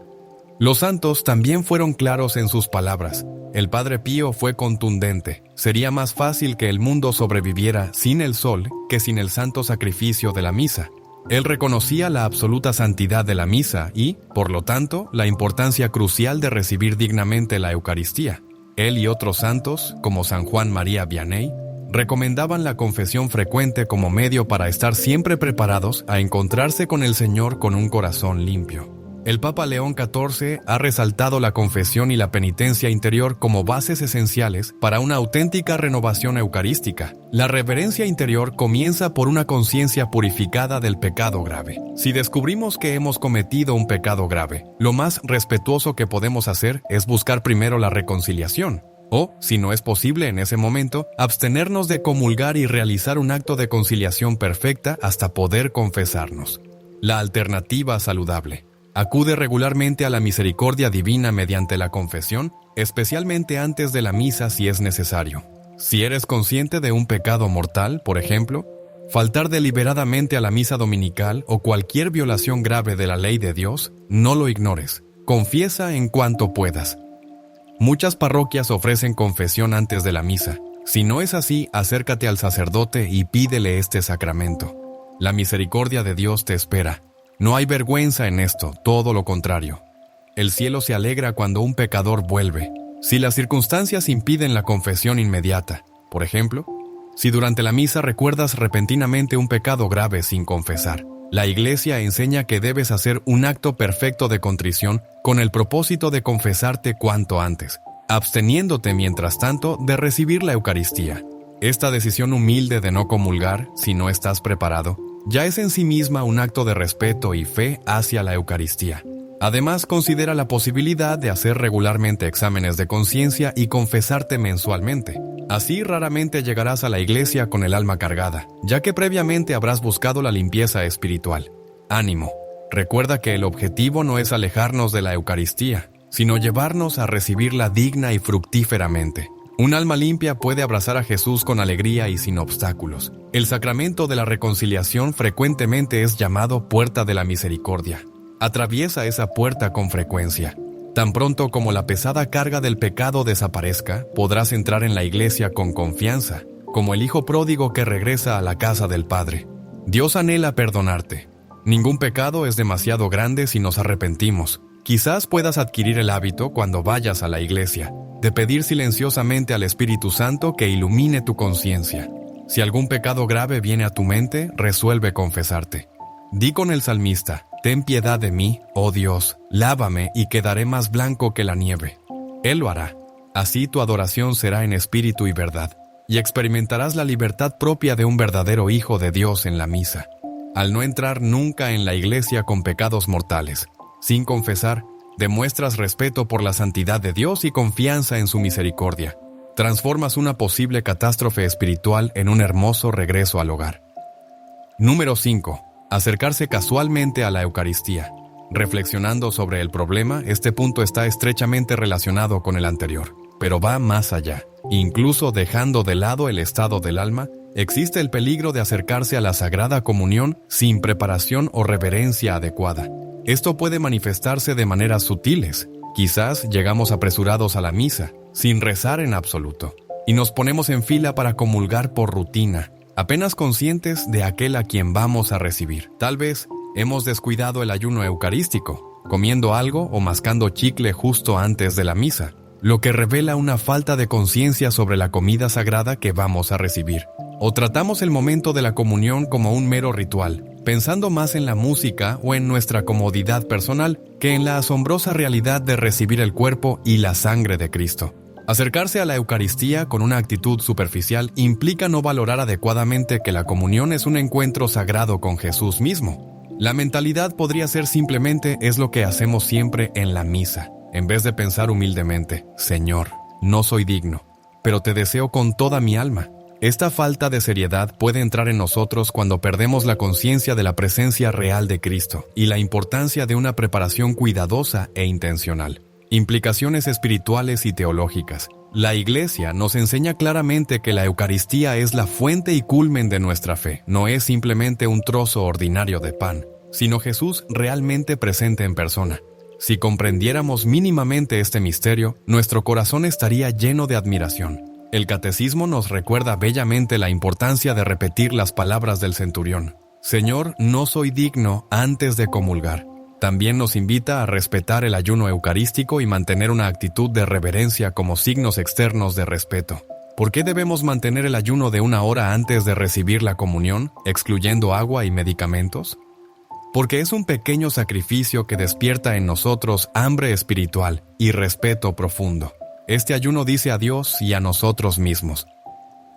Los santos también fueron claros en sus palabras. El Padre Pío fue contundente. Sería más fácil que el mundo sobreviviera sin el sol que sin el santo sacrificio de la misa. Él reconocía la absoluta santidad de la misa y, por lo tanto, la importancia crucial de recibir dignamente la Eucaristía. Él y otros santos, como San Juan María Vianney, recomendaban la confesión frecuente como medio para estar siempre preparados a encontrarse con el Señor con un corazón limpio. El Papa León XIV ha resaltado la confesión y la penitencia interior como bases esenciales para una auténtica renovación eucarística. La reverencia interior comienza por una conciencia purificada del pecado grave. Si descubrimos que hemos cometido un pecado grave, lo más respetuoso que podemos hacer es buscar primero la reconciliación. O, si no es posible en ese momento, abstenernos de comulgar y realizar un acto de conciliación perfecta hasta poder confesarnos. La alternativa saludable. Acude regularmente a la misericordia divina mediante la confesión, especialmente antes de la misa si es necesario. Si eres consciente de un pecado mortal, por ejemplo, faltar deliberadamente a la misa dominical o cualquier violación grave de la ley de Dios, no lo ignores. Confiesa en cuanto puedas. Muchas parroquias ofrecen confesión antes de la misa. Si no es así, acércate al sacerdote y pídele este sacramento. La misericordia de Dios te espera. No hay vergüenza en esto, todo lo contrario. El cielo se alegra cuando un pecador vuelve. Si las circunstancias impiden la confesión inmediata, por ejemplo, si durante la misa recuerdas repentinamente un pecado grave sin confesar, la Iglesia enseña que debes hacer un acto perfecto de contrición con el propósito de confesarte cuanto antes, absteniéndote mientras tanto de recibir la Eucaristía. Esta decisión humilde de no comulgar, si no estás preparado, ya es en sí misma un acto de respeto y fe hacia la Eucaristía. Además, considera la posibilidad de hacer regularmente exámenes de conciencia y confesarte mensualmente. Así raramente llegarás a la iglesia con el alma cargada, ya que previamente habrás buscado la limpieza espiritual. Ánimo. Recuerda que el objetivo no es alejarnos de la Eucaristía, sino llevarnos a recibirla digna y fructíferamente. Un alma limpia puede abrazar a Jesús con alegría y sin obstáculos. El sacramento de la reconciliación frecuentemente es llamado puerta de la misericordia. Atraviesa esa puerta con frecuencia. Tan pronto como la pesada carga del pecado desaparezca, podrás entrar en la iglesia con confianza, como el hijo pródigo que regresa a la casa del Padre. Dios anhela perdonarte. Ningún pecado es demasiado grande si nos arrepentimos. Quizás puedas adquirir el hábito cuando vayas a la iglesia, de pedir silenciosamente al Espíritu Santo que ilumine tu conciencia. Si algún pecado grave viene a tu mente, resuelve confesarte. Di con el salmista: ten piedad de mí, oh Dios, lávame y quedaré más blanco que la nieve. Él lo hará. Así tu adoración será en espíritu y verdad, y experimentarás la libertad propia de un verdadero hijo de Dios en la misa. Al no entrar nunca en la iglesia con pecados mortales, sin confesar, demuestras respeto por la santidad de Dios y confianza en su misericordia. Transformas una posible catástrofe espiritual en un hermoso regreso al hogar. Número 5. Acercarse casualmente a la Eucaristía. Reflexionando sobre el problema, este punto está estrechamente relacionado con el anterior, pero va más allá. Incluso dejando de lado el estado del alma, existe el peligro de acercarse a la Sagrada Comunión sin preparación o reverencia adecuada. Esto puede manifestarse de maneras sutiles. Quizás llegamos apresurados a la misa, sin rezar en absoluto, y nos ponemos en fila para comulgar por rutina, apenas conscientes de aquel a quien vamos a recibir. Tal vez hemos descuidado el ayuno eucarístico, comiendo algo o mascando chicle justo antes de la misa, lo que revela una falta de conciencia sobre la comida sagrada que vamos a recibir. O tratamos el momento de la comunión como un mero ritual, pensando más en la música o en nuestra comodidad personal que en la asombrosa realidad de recibir el cuerpo y la sangre de Cristo. Acercarse a la Eucaristía con una actitud superficial implica no valorar adecuadamente que la comunión es un encuentro sagrado con Jesús mismo. La mentalidad podría ser simplemente es lo que hacemos siempre en la misa, en vez de pensar humildemente, Señor, no soy digno, pero te deseo con toda mi alma. Esta falta de seriedad puede entrar en nosotros cuando perdemos la conciencia de la presencia real de Cristo y la importancia de una preparación cuidadosa e intencional. Implicaciones espirituales y teológicas. La Iglesia nos enseña claramente que la Eucaristía es la fuente y culmen de nuestra fe. No es simplemente un trozo ordinario de pan, sino Jesús realmente presente en persona. Si comprendiéramos mínimamente este misterio, nuestro corazón estaría lleno de admiración. El Catecismo nos recuerda bellamente la importancia de repetir las palabras del centurión. Señor, no soy digno antes de comulgar. También nos invita a respetar el ayuno eucarístico y mantener una actitud de reverencia como signos externos de respeto. ¿Por qué debemos mantener el ayuno de 1 hora antes de recibir la comunión, excluyendo agua y medicamentos? Porque es un pequeño sacrificio que despierta en nosotros hambre espiritual y respeto profundo. Este ayuno dice a Dios y a nosotros mismos: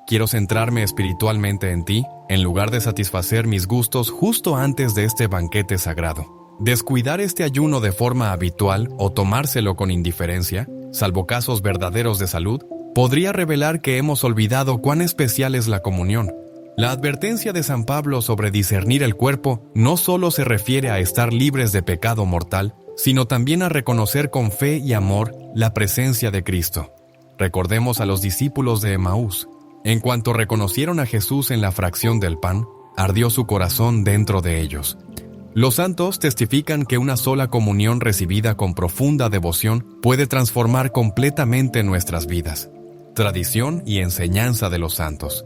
quiero centrarme espiritualmente en ti, en lugar de satisfacer mis gustos justo antes de este banquete sagrado. Descuidar este ayuno de forma habitual o tomárselo con indiferencia, salvo casos verdaderos de salud, podría revelar que hemos olvidado cuán especial es la comunión. La advertencia de San Pablo sobre discernir el cuerpo no solo se refiere a estar libres de pecado mortal, sino también a reconocer con fe y amor la presencia de Cristo. Recordemos a los discípulos de Emaús. En cuanto reconocieron a Jesús en la fracción del pan, ardió su corazón dentro de ellos. Los santos testifican que una sola comunión recibida con profunda devoción puede transformar completamente nuestras vidas. Tradición y enseñanza de los santos.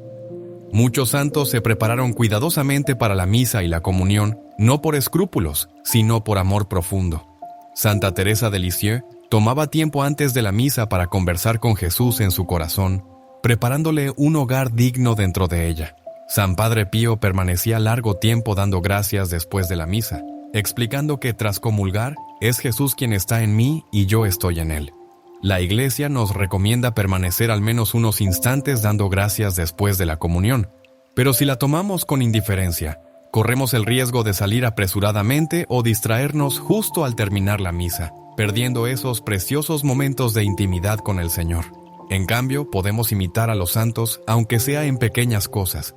Muchos santos se prepararon cuidadosamente para la misa y la comunión, no por escrúpulos, sino por amor profundo. Santa Teresa de Lisieux tomaba tiempo antes de la misa para conversar con Jesús en su corazón, preparándole un hogar digno dentro de ella. San Padre Pío permanecía largo tiempo dando gracias después de la misa, explicando que tras comulgar es Jesús quien está en mí y yo estoy en él. La Iglesia nos recomienda permanecer al menos unos instantes dando gracias después de la comunión, pero si la tomamos con indiferencia, corremos el riesgo de salir apresuradamente o distraernos justo al terminar la misa, perdiendo esos preciosos momentos de intimidad con el Señor. En cambio, podemos imitar a los santos, aunque sea en pequeñas cosas.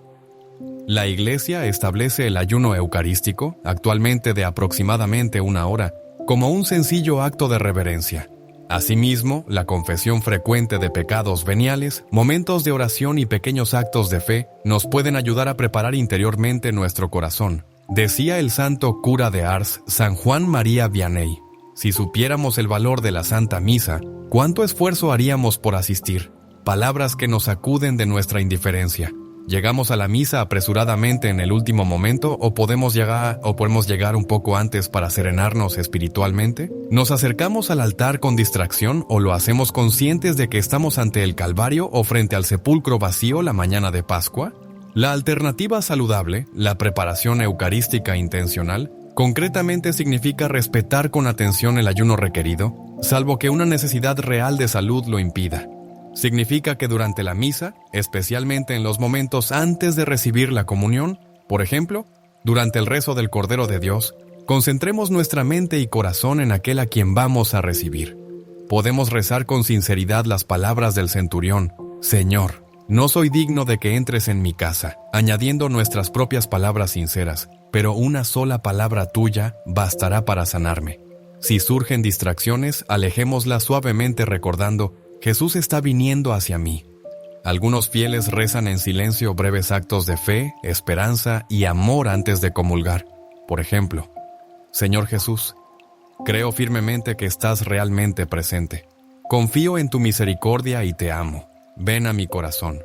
La Iglesia establece el ayuno eucarístico, actualmente de aproximadamente 1 hora, como un sencillo acto de reverencia. Asimismo, la confesión frecuente de pecados veniales, momentos de oración y pequeños actos de fe nos pueden ayudar a preparar interiormente nuestro corazón. Decía el santo cura de Ars, San Juan María Vianney: si supiéramos el valor de la Santa Misa, ¿cuánto esfuerzo haríamos por asistir? Palabras que nos sacuden de nuestra indiferencia. ¿Llegamos a la misa apresuradamente en el último momento o podemos llegar un poco antes para serenarnos espiritualmente? ¿Nos acercamos al altar con distracción o lo hacemos conscientes de que estamos ante el Calvario o frente al sepulcro vacío la mañana de Pascua? La alternativa saludable, la preparación eucarística intencional, Concretamente significa respetar con atención el ayuno requerido, salvo que una necesidad real de salud lo impida. Significa que durante la misa, especialmente en los momentos antes de recibir la comunión, por ejemplo, durante el rezo del Cordero de Dios, concentremos nuestra mente y corazón en aquel a quien vamos a recibir. Podemos rezar con sinceridad las palabras del centurión: Señor, no soy digno de que entres en mi casa, añadiendo nuestras propias palabras sinceras, pero una sola palabra tuya bastará para sanarme. Si surgen distracciones, alejémoslas suavemente recordando: Jesús está viniendo hacia mí. Algunos fieles rezan en silencio breves actos de fe, esperanza y amor antes de comulgar. Por ejemplo: Señor Jesús, creo firmemente que estás realmente presente. Confío en tu misericordia y te amo. Ven a mi corazón.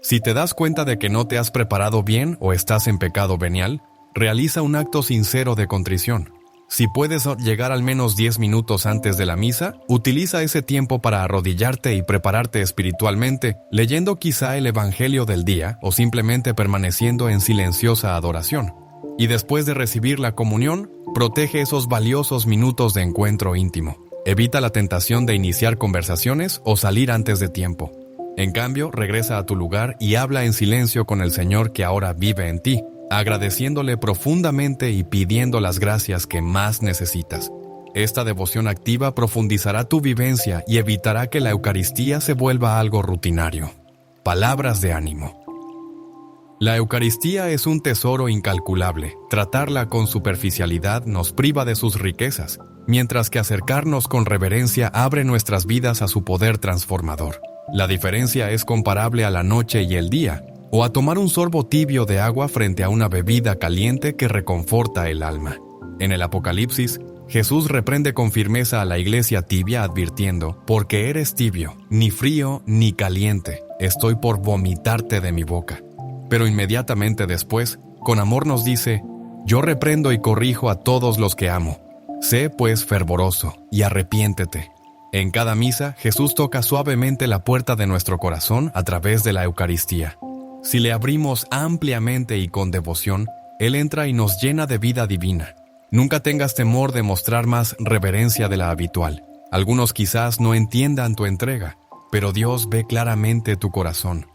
Si te das cuenta de que no te has preparado bien o estás en pecado venial, realiza un acto sincero de contrición. Si puedes llegar al menos 10 minutos antes de la misa, utiliza ese tiempo para arrodillarte y prepararte espiritualmente, leyendo quizá el Evangelio del día o simplemente permaneciendo en silenciosa adoración. Y después de recibir la comunión, protege esos valiosos minutos de encuentro íntimo. Evita la tentación de iniciar conversaciones o salir antes de tiempo. En cambio, regresa a tu lugar y habla en silencio con el Señor que ahora vive en ti, agradeciéndole profundamente y pidiendo las gracias que más necesitas. Esta devoción activa profundizará tu vivencia y evitará que la Eucaristía se vuelva algo rutinario. Palabras de ánimo. La Eucaristía es un tesoro incalculable. Tratarla con superficialidad nos priva de sus riquezas, mientras que acercarnos con reverencia abre nuestras vidas a su poder transformador. La diferencia es comparable a la noche y el día, o a tomar un sorbo tibio de agua frente a una bebida caliente que reconforta el alma. En el Apocalipsis, Jesús reprende con firmeza a la iglesia tibia advirtiendo: porque eres tibio, ni frío ni caliente, estoy por vomitarte de mi boca. Pero inmediatamente después, con amor nos dice: yo reprendo y corrijo a todos los que amo. Sé pues fervoroso y arrepiéntete. En cada misa, Jesús toca suavemente la puerta de nuestro corazón a través de la Eucaristía. Si le abrimos ampliamente y con devoción, Él entra y nos llena de vida divina. Nunca tengas temor de mostrar más reverencia de la habitual. Algunos quizás no entiendan tu entrega, pero Dios ve claramente tu corazón.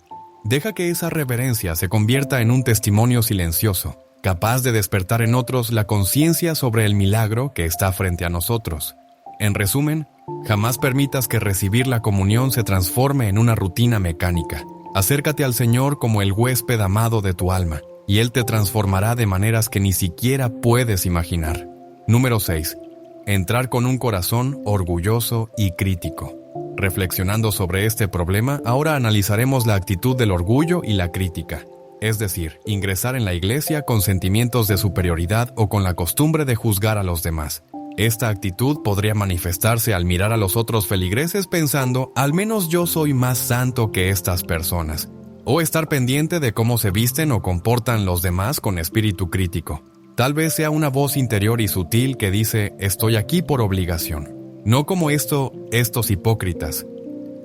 Deja que esa reverencia se convierta en un testimonio silencioso, capaz de despertar en otros la conciencia sobre el milagro que está frente a nosotros. En resumen, jamás permitas que recibir la comunión se transforme en una rutina mecánica. Acércate al Señor como el huésped amado de tu alma, y Él te transformará de maneras que ni siquiera puedes imaginar. Número 6. Entrar con un corazón orgulloso y crítico. Reflexionando sobre este problema, ahora analizaremos la actitud del orgullo y la crítica. Es decir, ingresar en la iglesia con sentimientos de superioridad o con la costumbre de juzgar a los demás. Esta actitud podría manifestarse al mirar a los otros feligreses pensando: al menos yo soy más santo que estas personas. O estar pendiente de cómo se visten o comportan los demás con espíritu crítico. Tal vez sea una voz interior y sutil que dice: estoy aquí por obligación. No como estos hipócritas.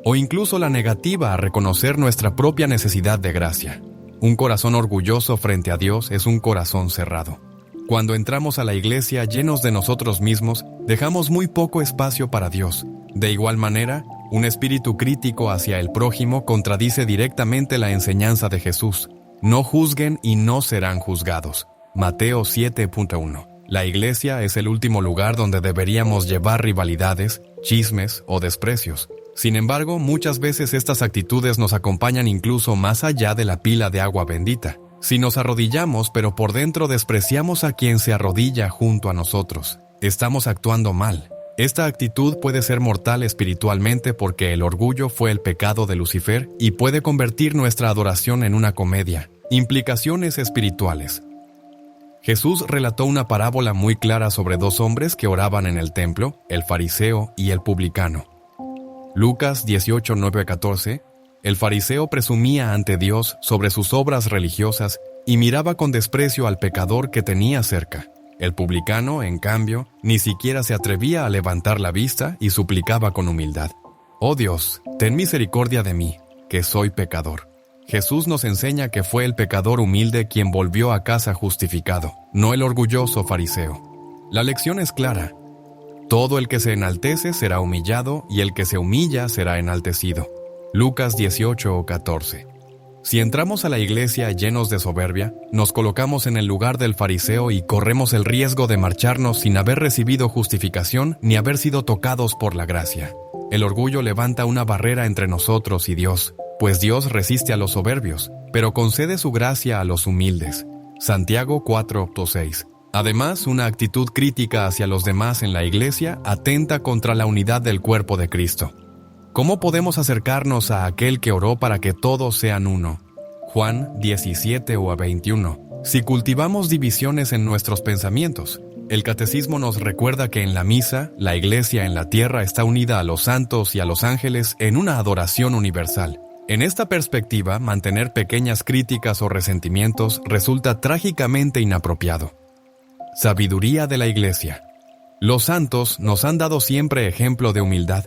O incluso la negativa a reconocer nuestra propia necesidad de gracia. Un corazón orgulloso frente a Dios es un corazón cerrado. Cuando entramos a la iglesia llenos de nosotros mismos, dejamos muy poco espacio para Dios. De igual manera, un espíritu crítico hacia el prójimo contradice directamente la enseñanza de Jesús. No juzguen y no serán juzgados. Mateo 7.1. La iglesia es el último lugar donde deberíamos llevar rivalidades, chismes o desprecios. Sin embargo, muchas veces estas actitudes nos acompañan incluso más allá de la pila de agua bendita. Si nos arrodillamos, pero por dentro despreciamos a quien se arrodilla junto a nosotros, estamos actuando mal. Esta actitud puede ser mortal espiritualmente porque el orgullo fue el pecado de Lucifer y puede convertir nuestra adoración en una comedia. Implicaciones espirituales. Jesús relató una parábola muy clara sobre dos hombres que oraban en el templo, el fariseo y el publicano. Lucas 18:9-14. El fariseo presumía ante Dios sobre sus obras religiosas y miraba con desprecio al pecador que tenía cerca. El publicano, en cambio, ni siquiera se atrevía a levantar la vista y suplicaba con humildad: «Oh Dios, ten misericordia de mí, que soy pecador». Jesús nos enseña que fue el pecador humilde quien volvió a casa justificado, no el orgulloso fariseo. La lección es clara. Todo el que se enaltece será humillado y el que se humilla será enaltecido. Lucas 18:14. Si entramos a la iglesia llenos de soberbia, nos colocamos en el lugar del fariseo y corremos el riesgo de marcharnos sin haber recibido justificación ni haber sido tocados por la gracia. El orgullo levanta una barrera entre nosotros y Dios, pues Dios resiste a los soberbios, pero concede su gracia a los humildes. Santiago 4:6. Además, una actitud crítica hacia los demás en la iglesia atenta contra la unidad del cuerpo de Cristo. ¿Cómo podemos acercarnos a aquel que oró para que todos sean uno? Juan 17:21. Si cultivamos divisiones en nuestros pensamientos, el catecismo nos recuerda que en la misa, la iglesia en la tierra está unida a los santos y a los ángeles en una adoración universal. En esta perspectiva, mantener pequeñas críticas o resentimientos resulta trágicamente inapropiado. Sabiduría de la iglesia. Los santos nos han dado siempre ejemplo de humildad.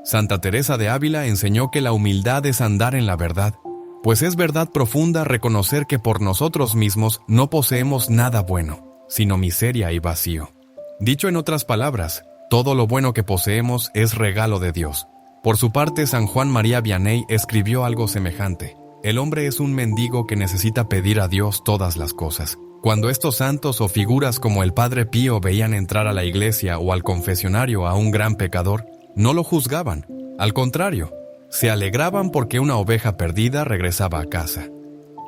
Santa Teresa de Ávila enseñó que la humildad es andar en la verdad, pues es verdad profunda reconocer que por nosotros mismos no poseemos nada bueno, sino miseria y vacío. Dicho en otras palabras, todo lo bueno que poseemos es regalo de Dios. Por su parte, San Juan María Vianney escribió algo semejante. El hombre es un mendigo que necesita pedir a Dios todas las cosas. Cuando estos santos o figuras como el Padre Pío veían entrar a la iglesia o al confesionario a un gran pecador, no lo juzgaban. Al contrario, se alegraban porque una oveja perdida regresaba a casa.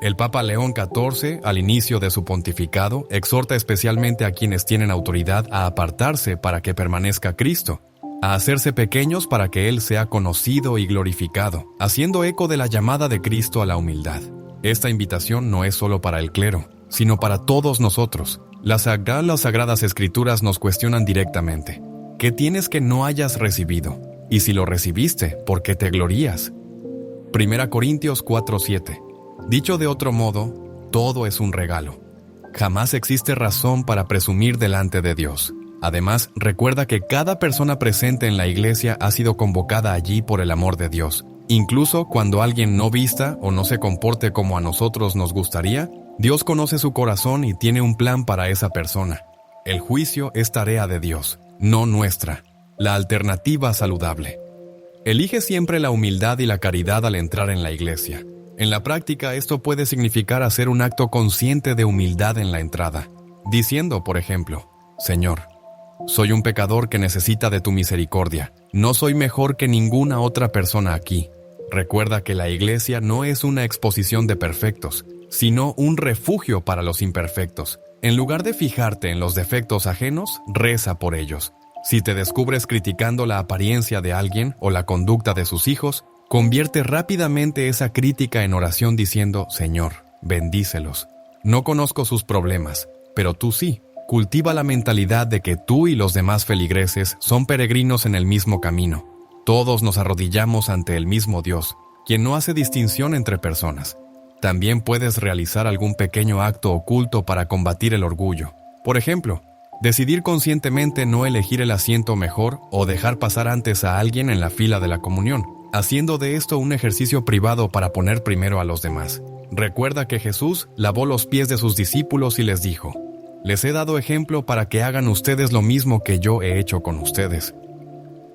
El Papa León XIV, al inicio de su pontificado, exhorta especialmente a quienes tienen autoridad a apartarse para que permanezca Cristo, a hacerse pequeños para que Él sea conocido y glorificado, haciendo eco de la llamada de Cristo a la humildad. Esta invitación no es solo para el clero, sino para todos nosotros. Las Sagradas Escrituras nos cuestionan directamente. ¿Qué tienes que no hayas recibido? Y si lo recibiste, ¿por qué te glorías? 1 Corintios 4:7. Dicho de otro modo, todo es un regalo. Jamás existe razón para presumir delante de Dios. Además, recuerda que cada persona presente en la iglesia ha sido convocada allí por el amor de Dios. Incluso cuando alguien no vista o no se comporte como a nosotros nos gustaría, Dios conoce su corazón y tiene un plan para esa persona. El juicio es tarea de Dios, no nuestra. La alternativa saludable. Elige siempre la humildad y la caridad al entrar en la iglesia. En la práctica, esto puede significar hacer un acto consciente de humildad en la entrada, diciendo, por ejemplo, Señor, soy un pecador que necesita de tu misericordia. No soy mejor que ninguna otra persona aquí. Recuerda que la iglesia no es una exposición de perfectos, sino un refugio para los imperfectos. En lugar de fijarte en los defectos ajenos, reza por ellos. Si te descubres criticando la apariencia de alguien o la conducta de sus hijos, convierte rápidamente esa crítica en oración diciendo, Señor, bendícelos. No conozco sus problemas, pero tú sí. Cultiva la mentalidad de que tú y los demás feligreses son peregrinos en el mismo camino. Todos nos arrodillamos ante el mismo Dios, quien no hace distinción entre personas. También puedes realizar algún pequeño acto oculto para combatir el orgullo. Por ejemplo, decidir conscientemente no elegir el asiento mejor o dejar pasar antes a alguien en la fila de la comunión, haciendo de esto un ejercicio privado para poner primero a los demás. Recuerda que Jesús lavó los pies de sus discípulos y les dijo, les he dado ejemplo para que hagan ustedes lo mismo que yo he hecho con ustedes.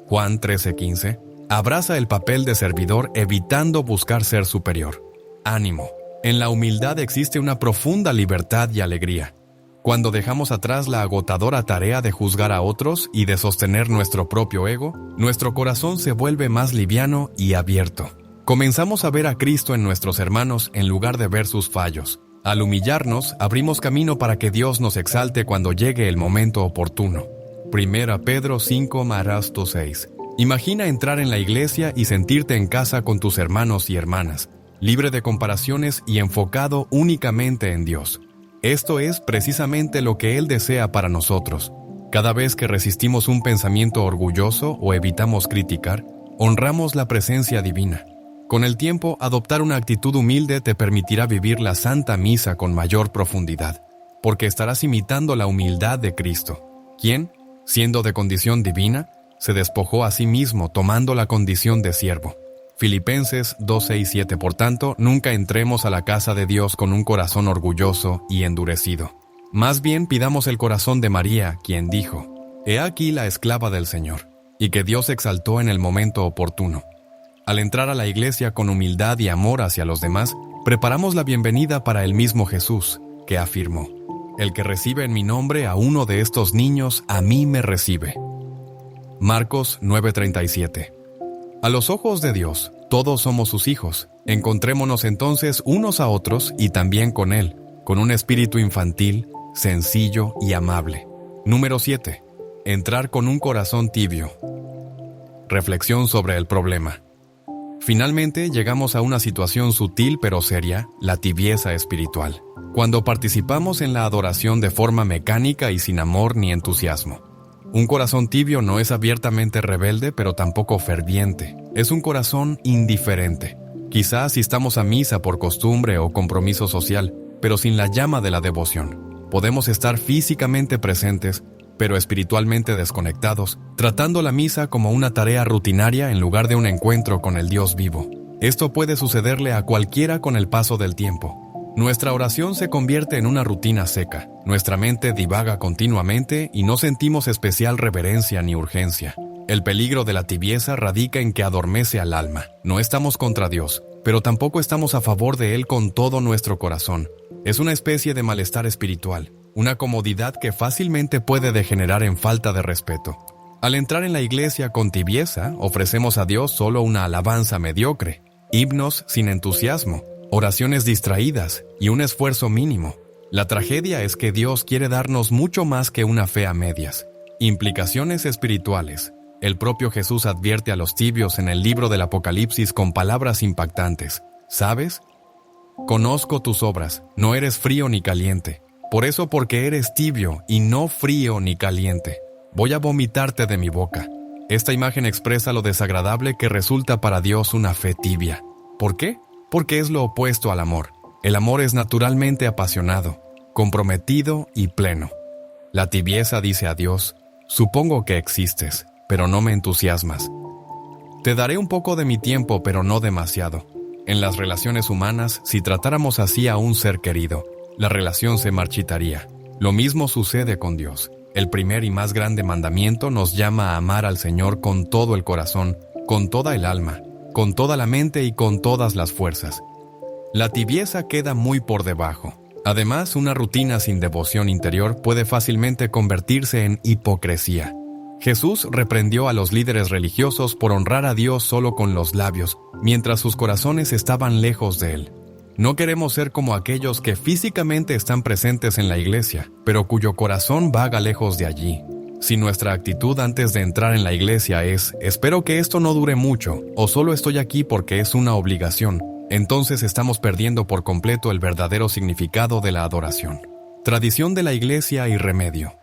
Juan 13:15. Abraza el papel de servidor evitando buscar ser superior. Ánimo. En la humildad existe una profunda libertad y alegría. Cuando dejamos atrás la agotadora tarea de juzgar a otros y de sostener nuestro propio ego, nuestro corazón se vuelve más liviano y abierto. Comenzamos a ver a Cristo en nuestros hermanos en lugar de ver sus fallos. Al humillarnos, abrimos camino para que Dios nos exalte cuando llegue el momento oportuno. 1 Pedro 5:6. Imagina entrar en la iglesia y sentirte en casa con tus hermanos y hermanas, libre de comparaciones y enfocado únicamente en Dios. Esto es precisamente lo que Él desea para nosotros. Cada vez que resistimos un pensamiento orgulloso o evitamos criticar, honramos la presencia divina. Con el tiempo, adoptar una actitud humilde te permitirá vivir la Santa Misa con mayor profundidad, porque estarás imitando la humildad de Cristo, quien, siendo de condición divina, se despojó a sí mismo tomando la condición de siervo. Filipenses 2:6-7. Por tanto, nunca entremos a la casa de Dios con un corazón orgulloso y endurecido. Más bien pidamos el corazón de María, quien dijo: He aquí la esclava del Señor, y que Dios exaltó en el momento oportuno. Al entrar a la iglesia con humildad y amor hacia los demás, preparamos la bienvenida para el mismo Jesús, que afirmó: El que recibe en mi nombre a uno de estos niños, a mí me recibe. Marcos 9:37. A los ojos de Dios, todos somos sus hijos. Encontrémonos entonces unos a otros y también con Él, con un espíritu infantil, sencillo y amable. Número 7. Entrar con un corazón tibio. Reflexión sobre el problema. Finalmente, llegamos a una situación sutil pero seria, la tibieza espiritual, cuando participamos en la adoración de forma mecánica y sin amor ni entusiasmo. Un corazón tibio no es abiertamente rebelde, pero tampoco ferviente. Es un corazón indiferente. Quizás asistamos a misa por costumbre o compromiso social, pero sin la llama de la devoción. Podemos estar físicamente presentes, pero espiritualmente desconectados, tratando la misa como una tarea rutinaria en lugar de un encuentro con el Dios vivo. Esto puede sucederle a cualquiera con el paso del tiempo. Nuestra oración se convierte en una rutina seca. Nuestra mente divaga continuamente y no sentimos especial reverencia ni urgencia. El peligro de la tibieza radica en que adormece al alma. No estamos contra Dios, pero tampoco estamos a favor de Él con todo nuestro corazón. Es una especie de malestar espiritual, una comodidad que fácilmente puede degenerar en falta de respeto. Al entrar en la iglesia con tibieza, ofrecemos a Dios solo una alabanza mediocre, himnos sin entusiasmo, oraciones distraídas y un esfuerzo mínimo. La tragedia es que Dios quiere darnos mucho más que una fe a medias. Implicaciones espirituales. El propio Jesús advierte a los tibios en el libro del Apocalipsis con palabras impactantes. ¿Sabes? Conozco tus obras, no eres frío ni caliente. Por eso, porque eres tibio y no frío ni caliente, voy a vomitarte de mi boca. Esta imagen expresa lo desagradable que resulta para Dios una fe tibia. ¿Por qué? Porque es lo opuesto al amor. El amor es naturalmente apasionado, comprometido y pleno. La tibieza dice a Dios: supongo que existes, pero no me entusiasmas. Te daré un poco de mi tiempo, pero no demasiado. En las relaciones humanas, si tratáramos así a un ser querido, la relación se marchitaría. Lo mismo sucede con Dios. El primer y más grande mandamiento nos llama a amar al Señor con todo el corazón, con toda el alma, con toda la mente y con todas las fuerzas. La tibieza queda muy por debajo. Además, una rutina sin devoción interior puede fácilmente convertirse en hipocresía. Jesús reprendió a los líderes religiosos por honrar a Dios solo con los labios, mientras sus corazones estaban lejos de Él. No queremos ser como aquellos que físicamente están presentes en la iglesia, pero cuyo corazón vaga lejos de allí. Si nuestra actitud antes de entrar en la iglesia es: espero que esto no dure mucho, o solo estoy aquí porque es una obligación, entonces estamos perdiendo por completo el verdadero significado de la adoración. Tradición de la iglesia y remedio.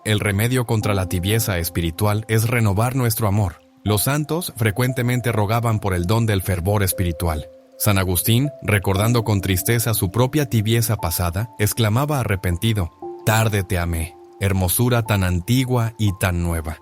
El remedio contra la tibieza espiritual es renovar nuestro amor. Los santos frecuentemente rogaban por el don del fervor espiritual. San Agustín, recordando con tristeza su propia tibieza pasada, exclamaba arrepentido: «Tarde te amé, hermosura tan antigua y tan nueva».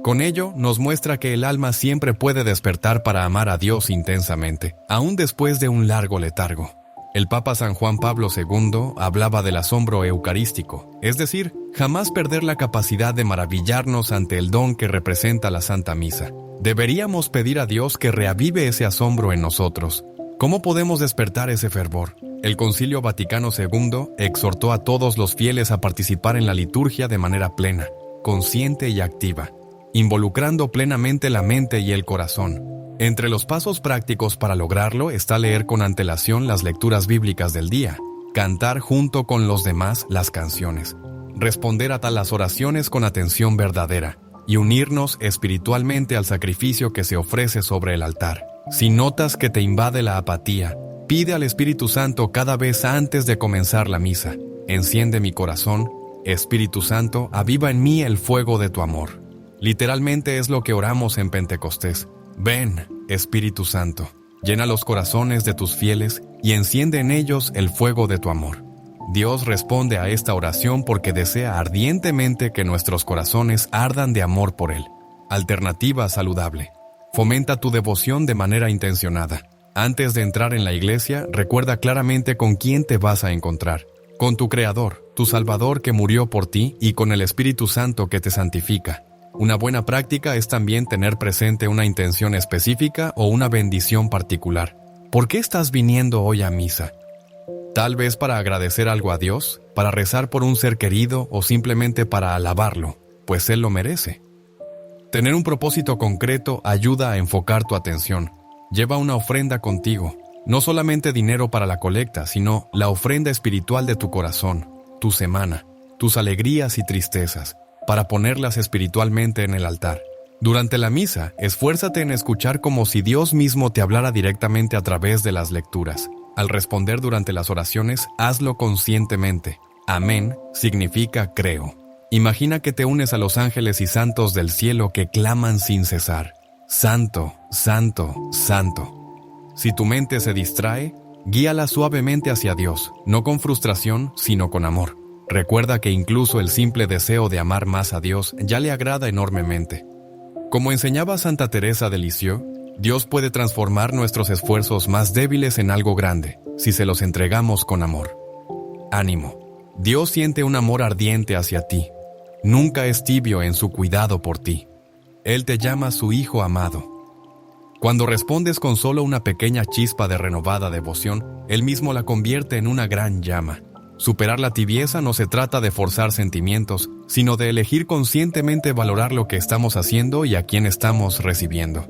Con ello, nos muestra que el alma siempre puede despertar para amar a Dios intensamente, aún después de un largo letargo. El Papa San Juan Pablo II hablaba del asombro eucarístico, es decir, jamás perder la capacidad de maravillarnos ante el don que representa la Santa Misa. Deberíamos pedir a Dios que reavive ese asombro en nosotros. ¿Cómo podemos despertar ese fervor? El Concilio Vaticano II exhortó a todos los fieles a participar en la liturgia de manera plena, consciente y activa, involucrando plenamente la mente y el corazón. Entre los pasos prácticos para lograrlo está leer con antelación las lecturas bíblicas del día, cantar junto con los demás las canciones, responder a las oraciones con atención verdadera y unirnos espiritualmente al sacrificio que se ofrece sobre el altar. Si notas que te invade la apatía, pide al Espíritu Santo cada vez antes de comenzar la misa: enciende mi corazón, Espíritu Santo, aviva en mí el fuego de tu amor. Literalmente es lo que oramos en Pentecostés. Ven, Espíritu Santo, llena los corazones de tus fieles y enciende en ellos el fuego de tu amor. Dios responde a esta oración porque desea ardientemente que nuestros corazones ardan de amor por Él. Alternativa saludable. Fomenta tu devoción de manera intencionada. Antes de entrar en la iglesia, recuerda claramente con quién te vas a encontrar. Con tu Creador, tu Salvador que murió por ti y con el Espíritu Santo que te santifica. Una buena práctica es también tener presente una intención específica o una bendición particular. ¿Por qué estás viniendo hoy a misa? Tal vez para agradecer algo a Dios, para rezar por un ser querido o simplemente para alabarlo, pues Él lo merece. Tener un propósito concreto ayuda a enfocar tu atención. Lleva una ofrenda contigo, no solamente dinero para la colecta, sino la ofrenda espiritual de tu corazón, tu semana, tus alegrías y tristezas, para ponerlas espiritualmente en el altar. Durante la misa, esfuérzate en escuchar como si Dios mismo te hablara directamente a través de las lecturas. Al responder durante las oraciones, hazlo conscientemente. Amén significa creo. Imagina que te unes a los ángeles y santos del cielo que claman sin cesar. Santo, santo, santo. Si tu mente se distrae, guíala suavemente hacia Dios, no con frustración, sino con amor. Recuerda que incluso el simple deseo de amar más a Dios ya le agrada enormemente. Como enseñaba Santa Teresa de Lisieux, Dios puede transformar nuestros esfuerzos más débiles en algo grande, si se los entregamos con amor. Ánimo. Dios siente un amor ardiente hacia ti. Nunca es tibio en su cuidado por ti. Él te llama su Hijo amado. Cuando respondes con solo una pequeña chispa de renovada devoción, Él mismo la convierte en una gran llama. Superar la tibieza no se trata de forzar sentimientos, sino de elegir conscientemente valorar lo que estamos haciendo y a quién estamos recibiendo.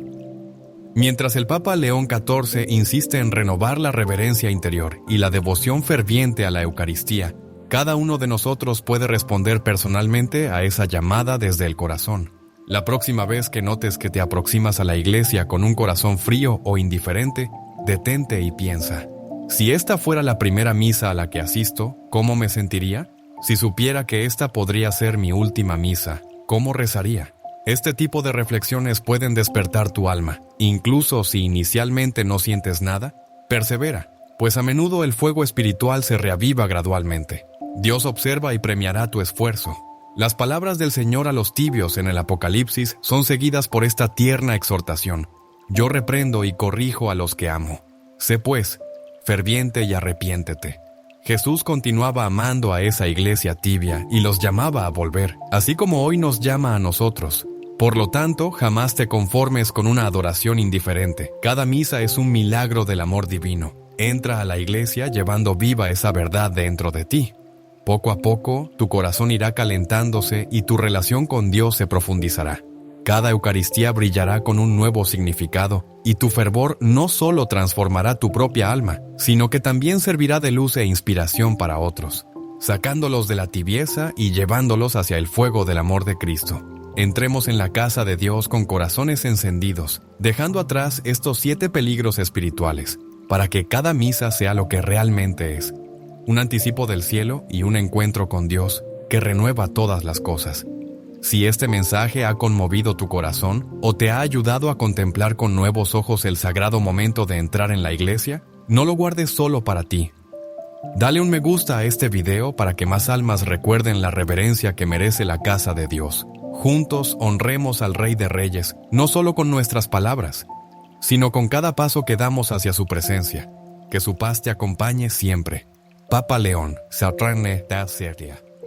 Mientras el Papa León XIV insiste en renovar la reverencia interior y la devoción ferviente a la Eucaristía, cada uno de nosotros puede responder personalmente a esa llamada desde el corazón. La próxima vez que notes que te aproximas a la iglesia con un corazón frío o indiferente, detente y piensa: si esta fuera la primera misa a la que asisto, ¿cómo me sentiría? Si supiera que esta podría ser mi última misa, ¿cómo rezaría? Este tipo de reflexiones pueden despertar tu alma. Incluso si inicialmente no sientes nada, persevera, pues a menudo el fuego espiritual se reaviva gradualmente. Dios observa y premiará tu esfuerzo. Las palabras del Señor a los tibios en el Apocalipsis son seguidas por esta tierna exhortación: yo reprendo y corrijo a los que amo. Sé pues ferviente y arrepiéntete. Jesús continuaba amando a esa iglesia tibia y los llamaba a volver, así como hoy nos llama a nosotros. Por lo tanto, jamás te conformes con una adoración indiferente. Cada misa es un milagro del amor divino. Entra a la iglesia llevando viva esa verdad dentro de ti. Poco a poco, tu corazón irá calentándose y tu relación con Dios se profundizará. Cada Eucaristía brillará con un nuevo significado, y tu fervor no solo transformará tu propia alma, sino que también servirá de luz e inspiración para otros, sacándolos de la tibieza y llevándolos hacia el fuego del amor de Cristo. Entremos en la casa de Dios con corazones encendidos, dejando atrás estos 7 peligros espirituales, para que cada misa sea lo que realmente es: un anticipo del cielo y un encuentro con Dios que renueva todas las cosas. Si este mensaje ha conmovido tu corazón o te ha ayudado a contemplar con nuevos ojos el sagrado momento de entrar en la iglesia, no lo guardes solo para ti. Dale un me gusta a este video para que más almas recuerden la reverencia que merece la casa de Dios. Juntos honremos al Rey de Reyes, no solo con nuestras palabras, sino con cada paso que damos hacia su presencia. Que su paz te acompañe siempre. Papa León, Satrane da Seria.